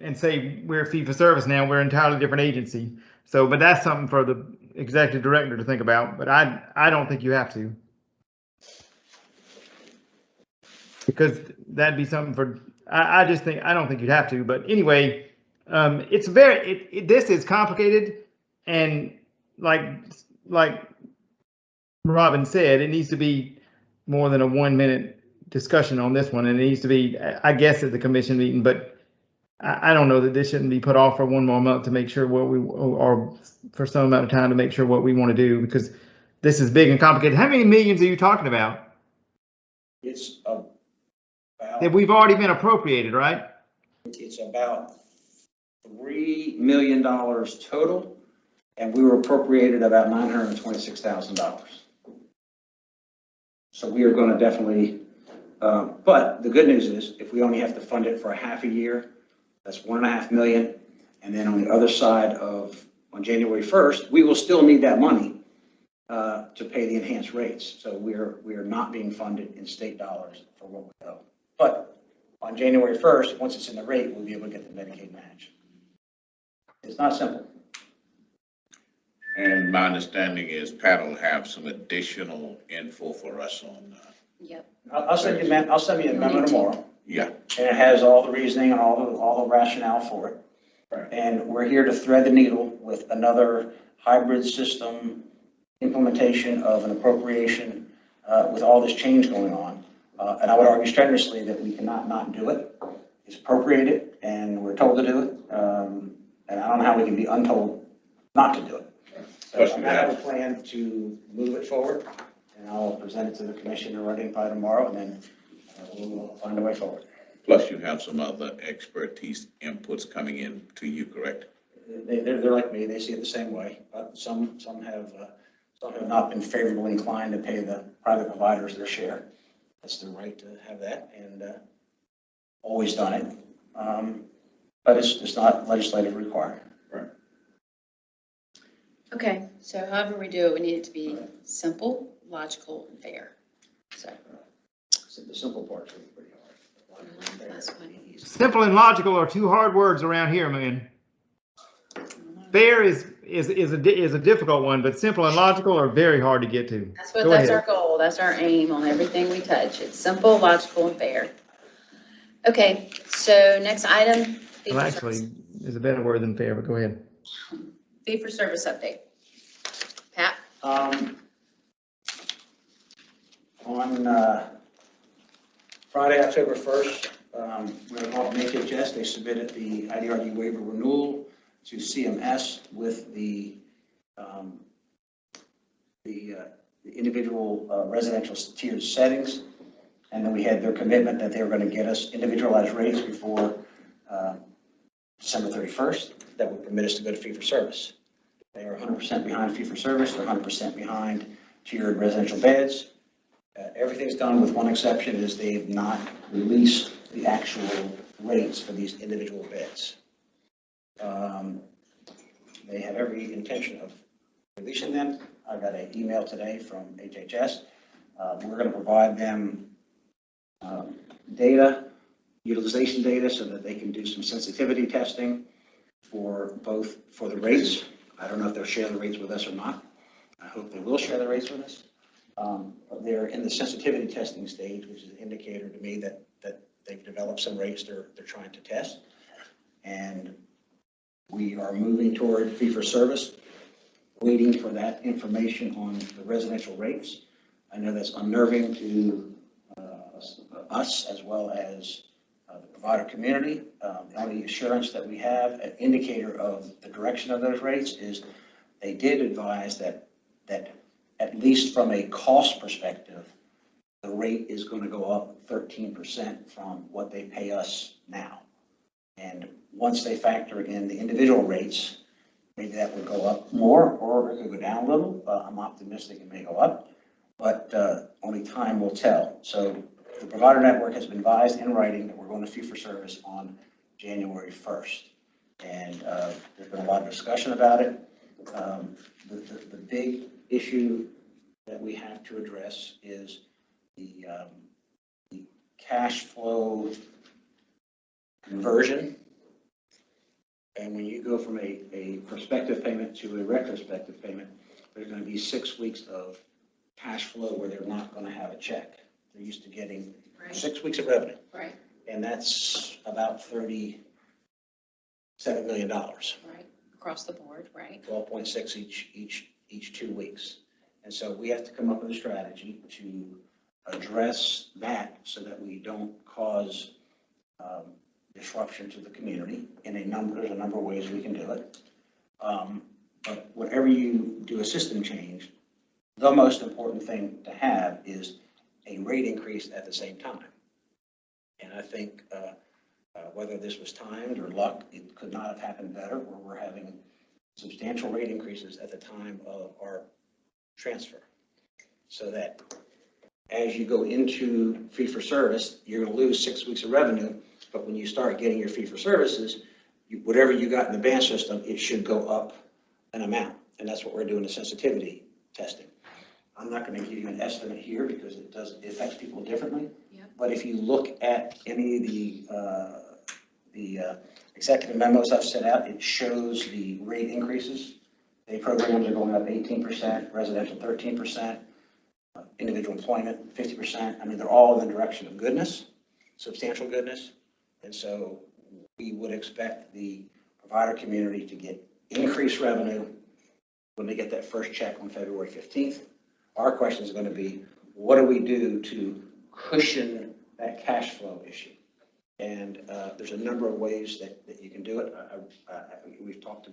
we're fee for service now. We're an entirely different agency. So, but that's something for the executive director to think about. But I don't think you have to, because that'd be something for. I just think I don't think you'd have to. But anyway, it's this is complicated, and like Robin said, it needs to be more than a 1 minute discussion on this one, and it needs to be, I guess, at the commission meeting, but I don't know that this shouldn't be put off for 1 more month to make sure or for some amount of time to make sure what we want to do, because this is big and complicated. How many millions are you talking about? It's about, That we've already been appropriated, right? it's about $3 million total, and we were appropriated about $926,000. So we are going to definitely, but the good news is if we only have to fund it for a half a year, that's $1.5 million. And then on the other side on January 1st, we will still need that money to pay the enhanced rates. So we are not being funded in state dollars for what we owe. But on January 1st, once it's in the rate, we'll be able to get the Medicaid match. It's not simple. And my understanding is Pat will have some additional info for us on, yep. I'll send you a memo tomorrow. yeah. And it has all the reasoning and all the rationale for it. Right. And we're here to thread the needle with another hybrid system implementation of an appropriation with all this change going on. And I would argue strenuously that we cannot not do it. It's appropriated, and we're told to do it. And I don't know how we can be untold not to do it. So I'm going to have a plan to move it forward, and I'll present it to the commission writing by tomorrow, and then we'll find a way forward. Plus you have some other expertise inputs coming in to you, correct? They're like me, they see it the same way, but some have not been favorably inclined to pay the private providers their share. That's their right to have that, and always done it. But it's not legislatively required. Right. Okay, so however we do it, we need it to be simple, logical, and fair. So The simple part's pretty hard. that's one. Simple and logical are two hard words around here, man. Fair is a difficult one, but simple and logical are very hard to get to. That's our goal. That's our aim on everything we touch. It's simple, logical, and fair. Okay, so next item. Fee Well, for actually, service. is a better word than fair, but go ahead. Fee for service update. Pat? On Friday, October 1st, we're called HHS. They submitted the IDRD waiver renewal to CMS with the individual residential tiered settings. And then we had their commitment that they were going to get us individualized rates before December 31st that would permit us to go to fee for service. They are 100% behind fee for service. They're 100% behind tiered residential beds. Everything's done with one exception, is they've not released the actual rates for these individual beds. they have every intention of releasing them. I got an email today from HHS. We're going to provide them data, utilization data, so that they can do some sensitivity testing for the rates. I don't know if they'll share the rates with us or not. I hope they will share the rates with us. But they're in the sensitivity testing stage, which is an indicator to me that they've developed some rates they're trying to test. And we are moving toward fee-for-service, waiting for that information on the residential rates. I know that's unnerving to us as well as the provider community. The only assurance that we have, an indicator of the direction of those rates, is they did advise that at least from a cost perspective, the rate is going to go up 13% from what they pay us now. And once they factor in the individual rates, maybe that would go up more, or it could go down a little. I'm optimistic it may go up, but only time will tell. So the provider network has been advised in writing that we're going to fee-for-service on January 1st. And there's been a lot of discussion about it. The big issue that we have to address is the cash flow conversion. And when you go from a prospective payment to a retrospective payment, there's going to be 6 weeks of cash flow where they're not going to have a check. They're used to getting 6 weeks of revenue. Right. And that's about $37 million. Right, across the board, right? 12.6 each 2 weeks. And so we have to come up with a strategy to address that so that we don't cause disruption to the community. There's a number of ways we can do it. But whenever you do a system change, the most important thing to have is a rate increase at the same time. And I think whether this was timed or luck, it could not have happened better, where we're having substantial rate increases at the time of our transfer. So that as you go into fee-for-service, you're going to lose 6 weeks of revenue, but when you start getting your fee-for-services, whatever you got in the band system, it should go up an amount. And that's what we're doing, the sensitivity testing. I'm not going to give you an estimate here because it affects people differently. Yep. But if you look at any of the executive memos I've sent out, it shows the rate increases. Day programs are going up 18%, residential 13%, individual employment 50%. I mean, they're all in the direction of goodness, substantial goodness. And so we would expect the provider community to get increased revenue when they get that first check on February 15th. Our question is going to be, what do we do to cushion that cash flow issue? And there's a number of ways that you can do it. We've talked to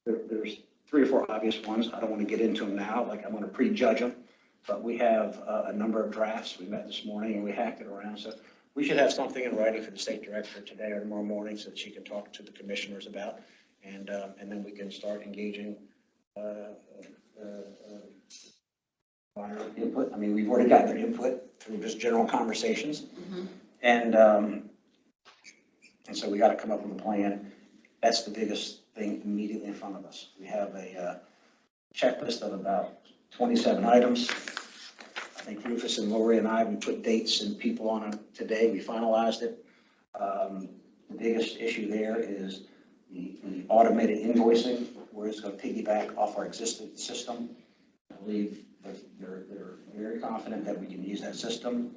there's 3 or 4 obvious ones. I don't want to get into them now, like I'm going to prejudge them, but we have a number of drafts. We met this morning and we hacked it around. So we should have something in writing for the state director today or tomorrow morning so that she can talk to the commissioners about, and then we can start engaging input. I mean, we've already got their input through just general conversations. Mm-hmm. And so we got to come up with a plan. That's the biggest thing immediately in front of us. We have a checklist of about 27 items. I think Rufus and Lori and I, we put dates and people on it today. We finalized it. The biggest issue there is the automated invoicing, where it's going to piggyback off our existing system. I believe they're very confident that we can use that system.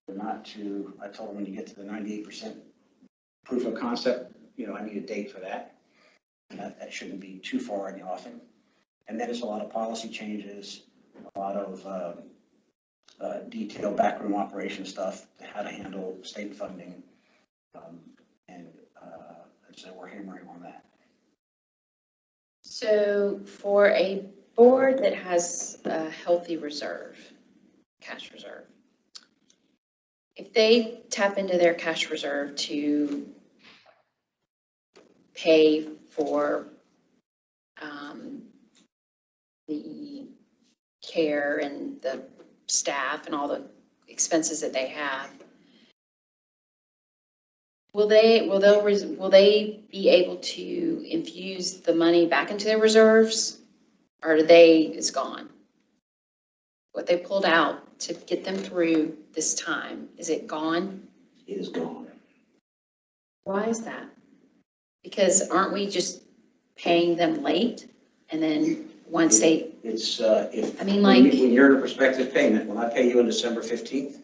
They're not to, I told them when you get to the 98% proof of concept, I need a date for that. And that shouldn't be too far in the offing. And then it's a lot of policy changes, a lot of detailed backroom operation stuff, how to handle state funding. And so we're hammering on that. So for a board that has a healthy reserve, cash reserve, if they tap into their cash reserve to pay for the care and the staff and all the expenses that they have, Will they be able to infuse the money back into their reserves? Or it's gone? What they pulled out to get them through this time, is it gone? It is gone. Why is that? Because aren't we just paying them late? And then once they, It's, I mean, when like, you're in a prospective payment, when I pay you on December 15th,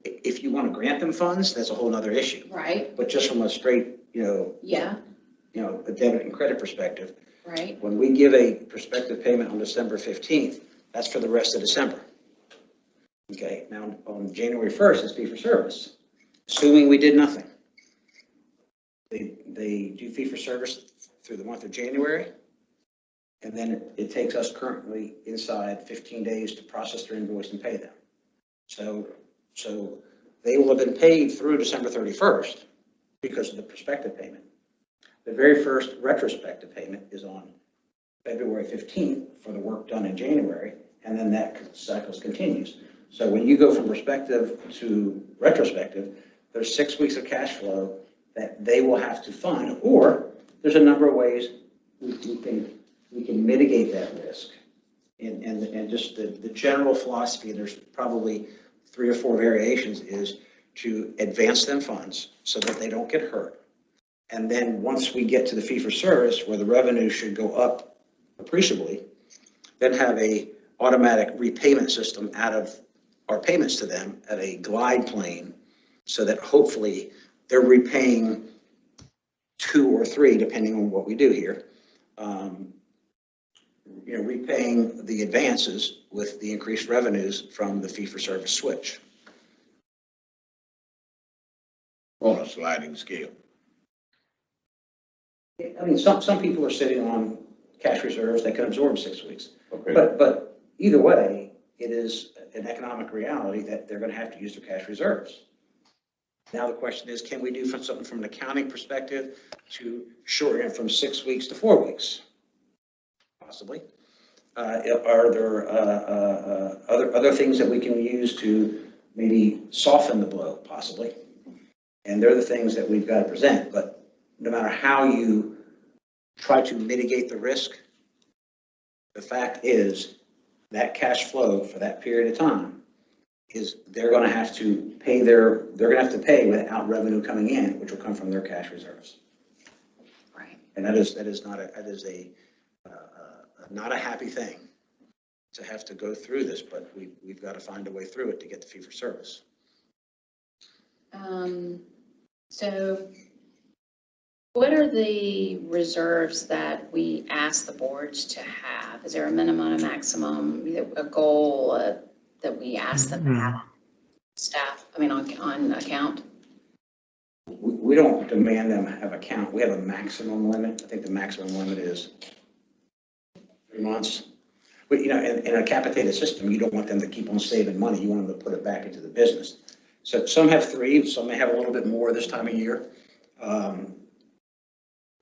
if you want to grant them funds, that's a whole nother issue. right, But just from a straight, yeah, a debit and credit perspective, right, when we give a prospective payment on December 15th, that's for the rest of December. Okay, now on January 1st, it's fee for service, assuming we did nothing. They do fee for service through the month of January, and then it takes us currently inside 15 days to process their invoice and pay them. So they will have been paid through December 31st because of the prospective payment. The very first retrospective payment is on February 15th for the work done in January, and then that cycle continues. So when you go from prospective to retrospective, there's 6 weeks of cash flow that they will have to fund, or there's a number of ways we can mitigate that risk. And just the general philosophy, there's probably 3 or 4 variations, is to advance them funds so that they don't get hurt. And then once we get to the fee for service, where the revenue should go up appreciably, then have a automatic repayment system out of our payments to them at a glide plane, so that hopefully they're repaying 2 or 3, depending on what we do here. Repaying the advances with the increased revenues from the fee for service switch. On a sliding scale. I mean, some people are sitting on cash reserves that can absorb 6 weeks. Okay. But either way, it is an economic reality that they're going to have to use their cash reserves. Now the question is, can we do something from an accounting perspective to shorten it from 6 weeks to 4 weeks? Possibly. Are there other things that we can use to maybe soften the blow? Possibly. And they're the things that we've got to present. But no matter how you try to mitigate the risk, the fact is that cash flow for that period of time is they're going to have to pay without revenue coming in, which will come from their cash reserves. right. And that is not a happy thing to have to go through this, but we've got to find a way through it to get the fee for service. So what are the reserves that we ask the boards to have? Is there a minimum, a maximum, a goal that we ask them to have on staff, on account? We don't demand them have account. We have a maximum limit. I think the maximum limit is 3 months. But, in a capitated system, you don't want them to keep on saving money. You want them to put it back into the business. So some have 3, some may have a little bit more this time of year.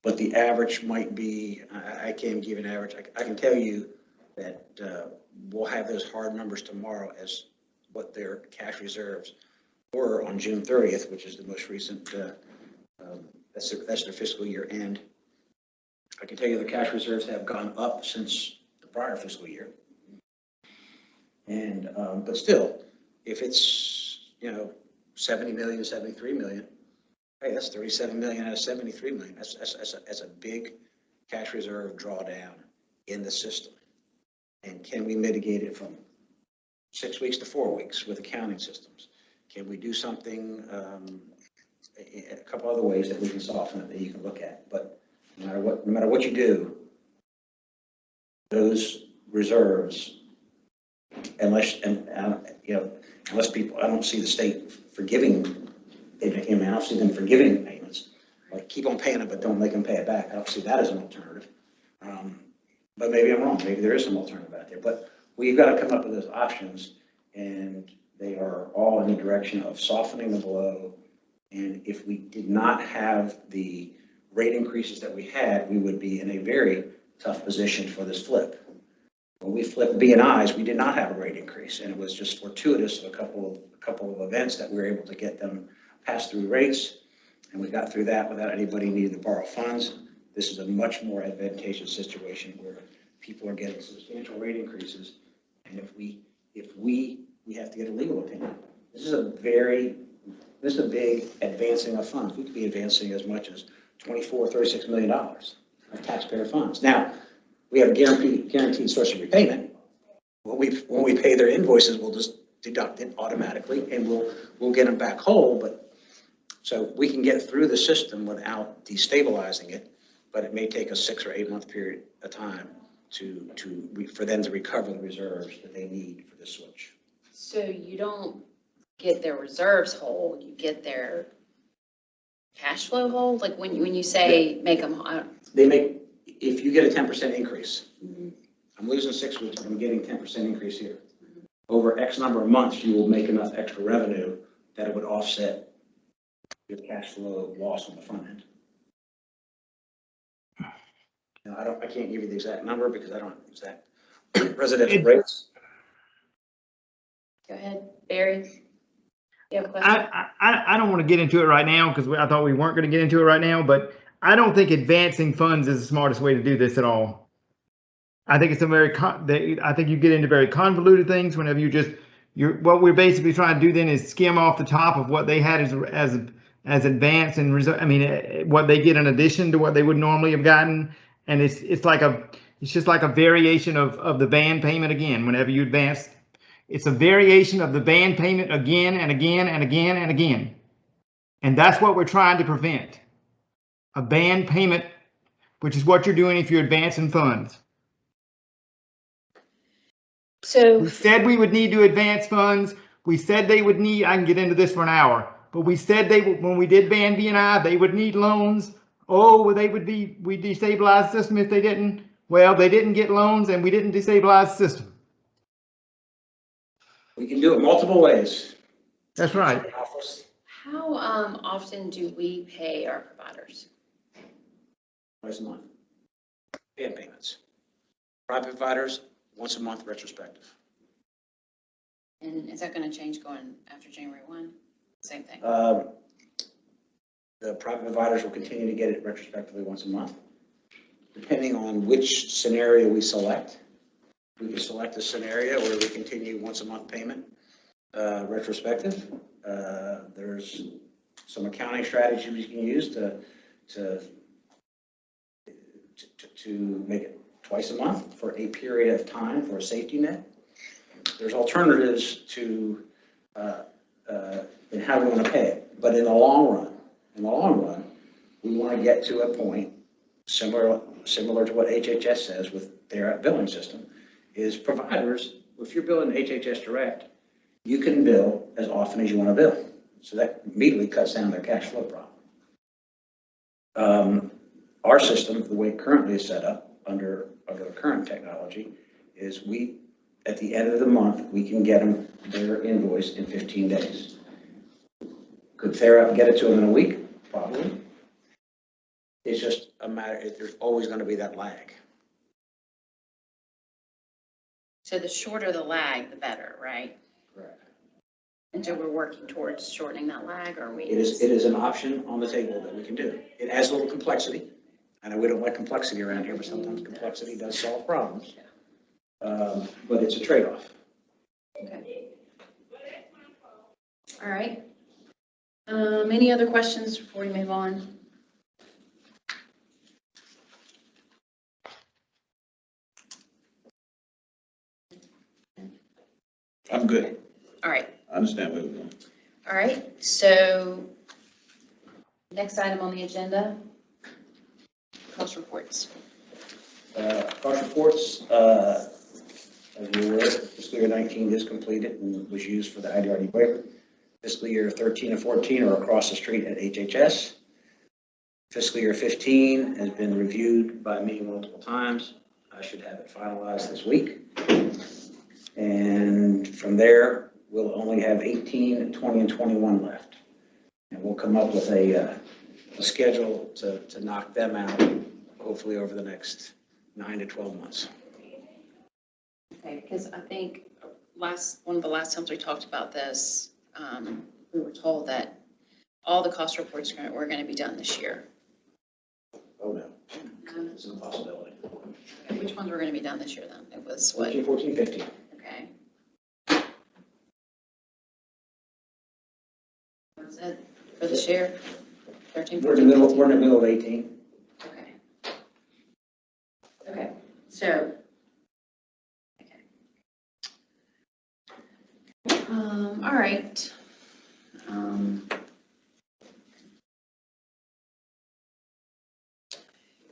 But the average might be, I can't give an average. I can tell you that we'll have those hard numbers tomorrow as what their cash reserves were on June 30th, which is the most recent, that's their fiscal year end. I can tell you the cash reserves have gone up since the prior fiscal year. And, but still, if it's, 70 million, 73 million, hey, that's 37 million out of 73 million. That's a big cash reserve drawdown in the system. And can we mitigate it from 6 weeks to 4 weeks with accounting systems? Can we do something, a couple other ways that we can soften it that you can look at? But no matter what you do, those reserves, unless people, I don't see the state forgiving, I don't see them forgiving payments. Like, keep on paying it, but don't make them pay it back. I don't see that as an alternative. But maybe I'm wrong. Maybe there is some alternative out there. But we've got to come up with those options, and they are all in the direction of softening the blow. And if we did not have the rate increases that we had, we would be in a very tough position for this flip. When we flipped B&Is, we did not have a rate increase, and it was just fortuitous of a couple of events that we were able to get them pass through rates. and we got through that without anybody needing to borrow funds. This is a much more advantageous situation where people are getting substantial rate increases. And if we have to get a legal opinion. This is a big advancing of funds. We could be advancing as much as $36 million of taxpayer funds. Now, we have a guaranteed source of repayment. When we pay their invoices, we'll just deduct it automatically and we'll get them back whole. But so we can get through the system without destabilizing it, but it may take a 6 or 8 month period of time for them to recover the reserves that they need for this switch. So you don't get their reserves whole, you get their cash flow whole? Like when you say make them, If you get a 10% increase, I'm losing 6 weeks, I'm getting 10% increase here. Over X number of months, you will make enough extra revenue that it would offset your cash flow loss on the front end. Now, I can't give you the exact number because I don't have exact residential rates. go ahead, Barry. You have a question? I don't want to get into it right now because I thought we weren't going to get into it right now, but I don't think advancing funds is the smartest way to do this at all. I think it's I think you get into very convoluted things whenever what we're basically trying to do then is skim off the top of what they had as advance and what they get in addition to what they would normally have gotten. And it's just like a variation of the band payment again. Whenever you advance, it's a variation of the band payment again and again and again and again. And that's what we're trying to prevent. A band payment, which is what you're doing if you're advancing funds. So we said we would need to advance funds. We said they would need, I can get into this for an hour, but we said when we did band B&I, they would need loans. Oh, we destabilized the system if they didn't. Well, they didn't get loans and we didn't destabilize the system. We can do it multiple ways. That's right. how often do we pay our providers? Twice a month. Band payments. Private providers, once a month retrospective. And is that going to change going after January 1? Same thing. The private providers will continue to get it retrospectively once a month, depending on which scenario we select. We can select a scenario where we continue once a month payment retrospective. There's some accounting strategies we can use to make it twice a month for a period of time for a safety net. There's alternatives to in how we want to pay it, but in the long run, we want to get to a point similar to what HHS says with their billing system. Is providers, if you're billing HHS Direct, you can bill as often as you want to bill. So that immediately cuts down their cash flow problem. Our system, the way it currently is set up under the current technology, is at the end of the month, we can get them their invoice in 15 days. Could TheraUp get it to them in a week? Probably. It's just a matter, there's always going to be that lag. So the shorter the lag, the better, right? Correct. And so we're working towards shortening that lag, or we? It is an option on the table that we can do. It adds a little complexity. I know we don't like complexity around here, but sometimes complexity does solve problems. But it's a trade-off. Okay. All right. Any other questions before we move on? I'm good. All right. I understand where we're going. All right. So next item on the agenda, cost reports. Cost reports, as you're aware, fiscal year 19 is completed and was used for the IDRD waiver. Fiscal year 13 and 14 are across the street at HHS. Fiscal year 15 has been reviewed by me multiple times. I should have it finalized this week. And from there, we'll only have 18, 20, and 21 left. And we'll come up with a schedule to knock them out, hopefully over the next 9 to 12 months. Okay, because I think one of the last times we talked about this, we were told that all the cost reports were going to be done this year. Oh, no, it's an impossibility. Okay, which ones were going to be done this year then? It was what? 13, 14, 15. Okay. What was it for this year? 13, We're 14, 15? we're in the middle of 18. Okay. Okay, so. Okay. All right.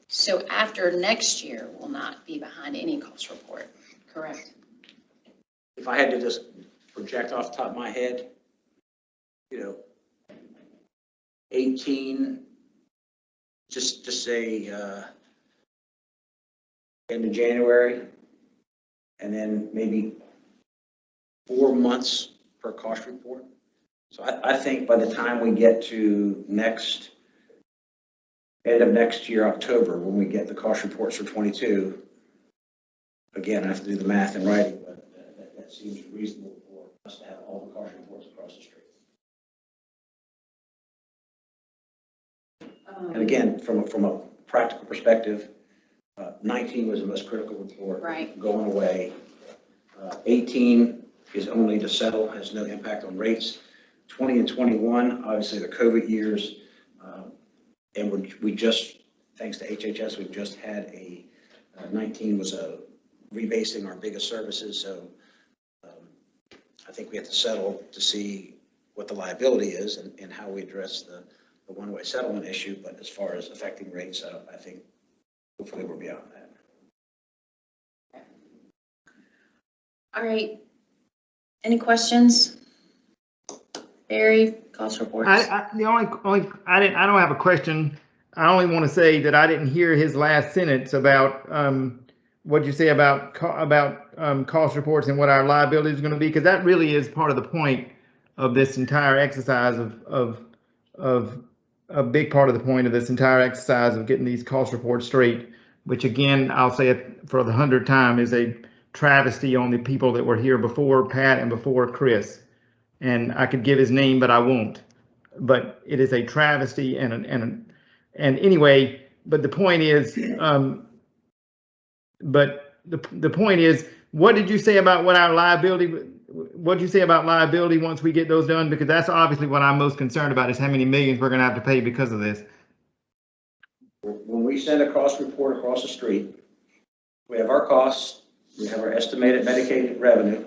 So after next year, we'll not be behind any cost report, correct? If I had to just project off the top of my head, 18, just to say end of January, and then maybe 4 months per cost report. So I think by the time we get to end of next year, October, when we get the cost reports for 22, again, I have to do the math in writing, but that seems reasonable for us to have all the cost reports across the street. And again, from a practical perspective, 19 was the most critical report. Right. Going away. 18 is only to settle, has no impact on rates. 20 and 21, obviously the COVID years, and we just, thanks to HHS, we've just had 19 was rebasing our biggest services. So I think we have to settle to see what the liability is and how we address the one-way settlement issue. But as far as affecting rates, I think hopefully we're beyond that. All right. Any questions? Barry, cost reports? I don't have a question. I only want to say that I didn't hear his last sentence about what you say about cost reports and what our liability is going to be, because that really is part of the point of this entire exercise of a big part of the point of this entire exercise of getting these cost reports straight, which again, I'll say it for the 100th time, is a travesty on the people that were here before Pat and before Chris. And I could give his name, but I won't. But it is a travesty and anyway. But the point is, the point is, what did you say about what our liability? What did you say about liability once we get those done? Because that's obviously what I'm most concerned about, is how many millions we're going to have to pay because of this. When we send a cost report across the street, we have our costs, we have our estimated Medicaid revenue.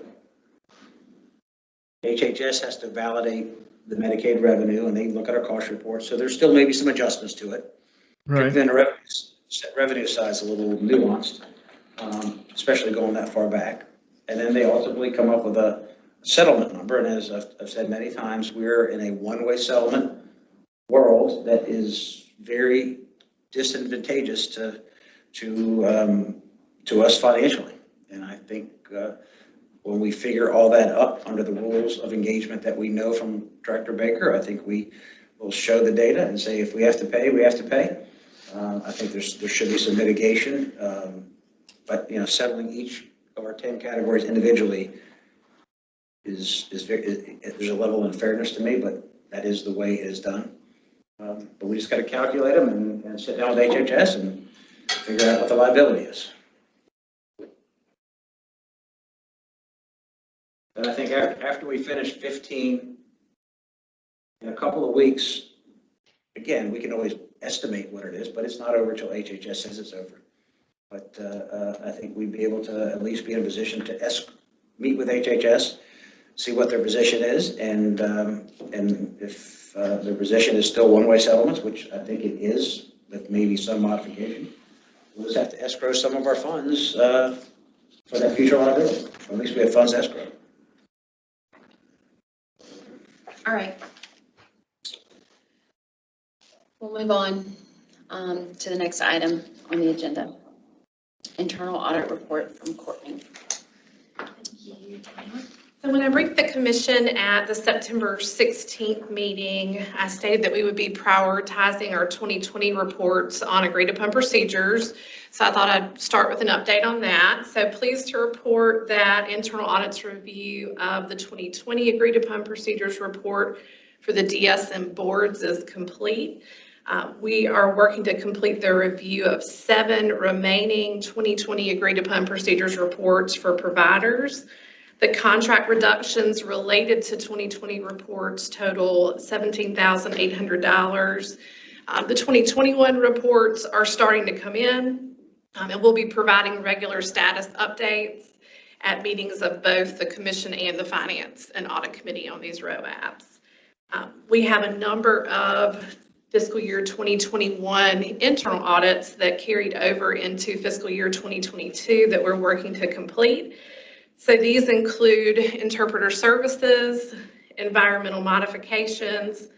HHS has to validate the Medicaid revenue, and they look at our cost report. So there's still maybe some adjustments to it. Right. Then the revenue side is a little nuanced, especially going that far back. And then they ultimately come up with a settlement number. And as I've said many times, we're in a one-way settlement world that is very disadvantageous to us financially. And I think when we figure all that up under the rules of engagement that we know from Director Baker, I think we will show the data and say, if we have to pay, we have to pay. I think there should be some mitigation, but settling each of our 10 categories individually is very, there's a level of unfairness to me, but that is the way it is done. But we just got to calculate them and sit down with HHS and figure out what the liability is. And I think after we finish 15, in a couple of weeks, again, we can always estimate what it is, but it's not over until HHS says it's over. But I think we'd be able to at least be in a position to meet with HHS, see what their position is, and if their position is still one-way settlements, which I think it is, with maybe some modification, we'll just have to escrow some of our funds for that future liability. Or at least we have funds escrow. All right. We'll move on to the next item on the agenda. Internal audit report from Courtney. So when I briefed the commission at the September 16th meeting, I stated that we would be prioritizing our 2020 reports on agreed upon procedures. So I thought I'd start with an update on that. So pleased to report that internal audit's review of the 2020 agreed upon procedures report for the DSN boards is complete. We are working to complete the review of 7 remaining 2020 agreed upon procedures reports for providers. The contract reductions related to 2020 reports total $17,800. The 2021 reports are starting to come in, and we'll be providing regular status updates at meetings of both the Commission and the Finance and Audit Committee on these ROABs. We have a number of fiscal year 2021 internal audits that carried over into fiscal year 2022 that we're working to complete. So these include interpreter services, environmental modifications,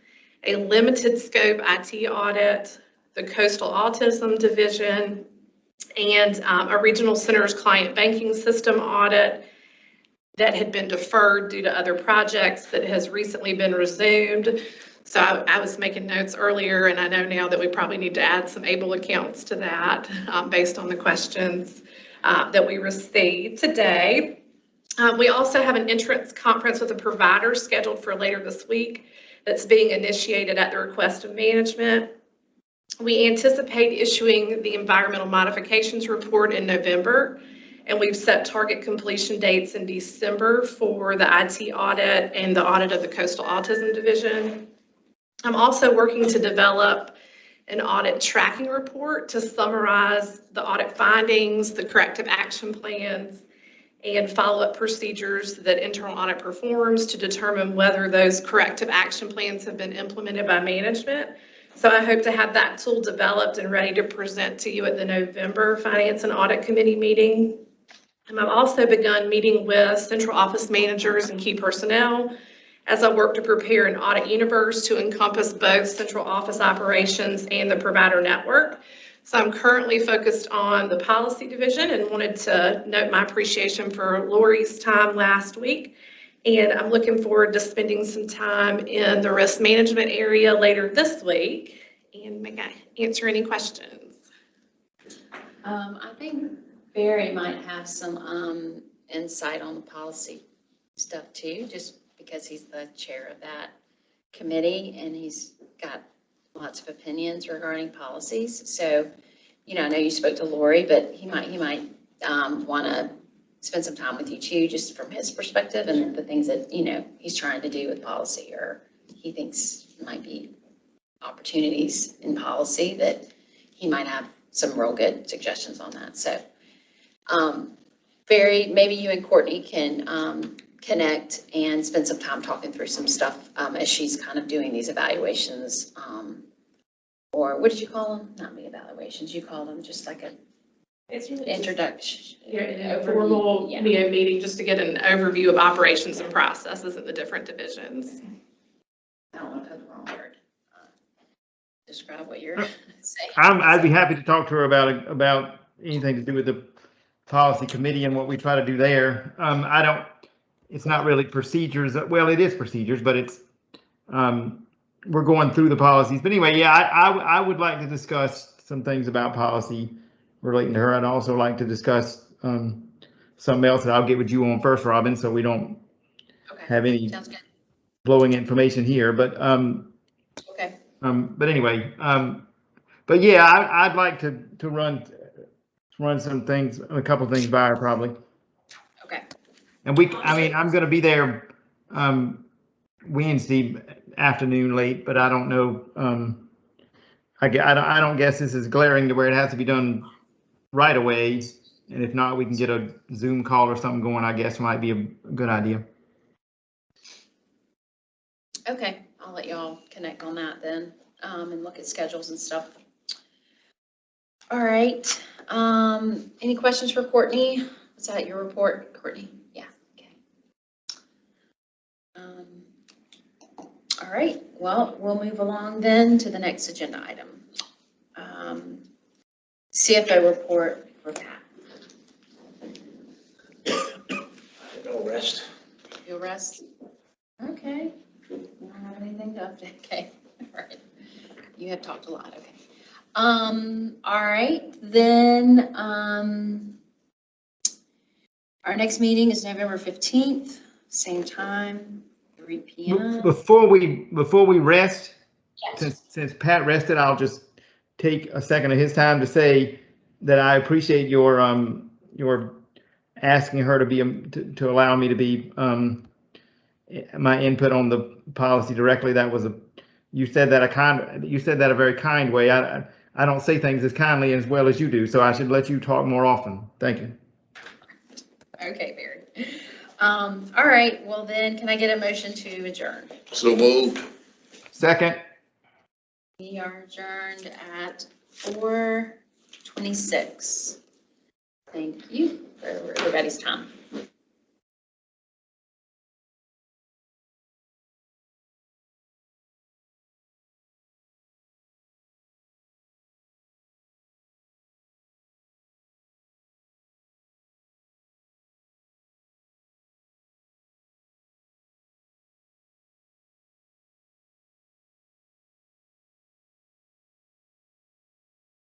a limited scope IT audit, the Coastal Autism Division, and a regional centers client banking system audit that had been deferred due to other projects that has recently been resumed. So I was making notes earlier, and I know now that we probably need to add some ABLE accounts to that based on the questions that we received today. We also have an entrance conference with a provider scheduled for later this week that's being initiated at the request of management. We anticipate issuing the environmental modifications report in November, and we've set target completion dates in December for the IT audit and the audit of the Coastal Autism Division. I'm also working to develop an audit tracking report to summarize the audit findings, the corrective action plans, and follow-up procedures that internal audit performs to determine whether those corrective action plans have been implemented by management. So I hope to have that tool developed and ready to present to you at the November Finance and Audit Committee meeting. And I've also begun meeting with central office managers and key personnel as I work to prepare an audit universe to encompass both central office operations and the provider network. So I'm currently focused on the policy division and wanted to note my appreciation for Lori's time last week. And I'm looking forward to spending some time in the risk management area later this week. And may I answer any questions? I think Barry might have some insight on the policy stuff too, just because he's the chair of that committee and he's got lots of opinions regarding policies. So, you know, I know you spoke to Lori, but he might want to spend some time with you too, just from his perspective and the things that, you know, he's trying to do with policy or he thinks might be opportunities in policy that he might have some real good suggestions on that. So, Barry, maybe you and Courtney can connect and spend some time talking through some stuff as she's kind of doing these evaluations, or what did you call them? Not the evaluations, you call them just like a It's really introduction. a formal meeting just to get an overview of operations and processes in the different divisions. I don't want to put the wrong word. Describe what you're saying. I'd be happy to talk to her about anything to do with the policy committee and what we try to do there. It's not really procedures. Well, it is procedures, but it's, we're going through the policies. But anyway, yeah, I would like to discuss some things about policy relating to her. I'd also like to discuss something else that I'll get with you on first, Robin, so we don't have any blowing information here. But Okay. But anyway, but yeah, I'd like to run some things, a couple things by her probably. Okay. And I'm going to be there Wednesday afternoon late, but I don't know. I don't guess this is glaring to where it has to be done right away. And if not, we can get a Zoom call or something going, I guess might be a good idea. Okay, I'll let y'all connect on that then, and look at schedules and stuff. All right, any questions for Courtney? Was that your report, Courtney? Yeah, okay. All right, well, we'll move along then to the next agenda item. CFO report for Pat. Go rest. You'll rest? Okay. You don't have anything to update? Okay, all right. You have talked a lot, okay. All right, then, our next meeting is November 15th, same time. 3 p.m. Before we rest, Yes. since Pat rested, I'll just take a second of his time to say that I appreciate your asking her to be, to allow me to be, my input on the policy directly. That was you said that a very kind way. I don't say things as kindly as well as you do, so I should let you talk more often. Thank you. Okay, Barry. All right, well then, can I get a motion to adjourn? So moved. Second. We are adjourned at 4:26. Thank you for everybody's time.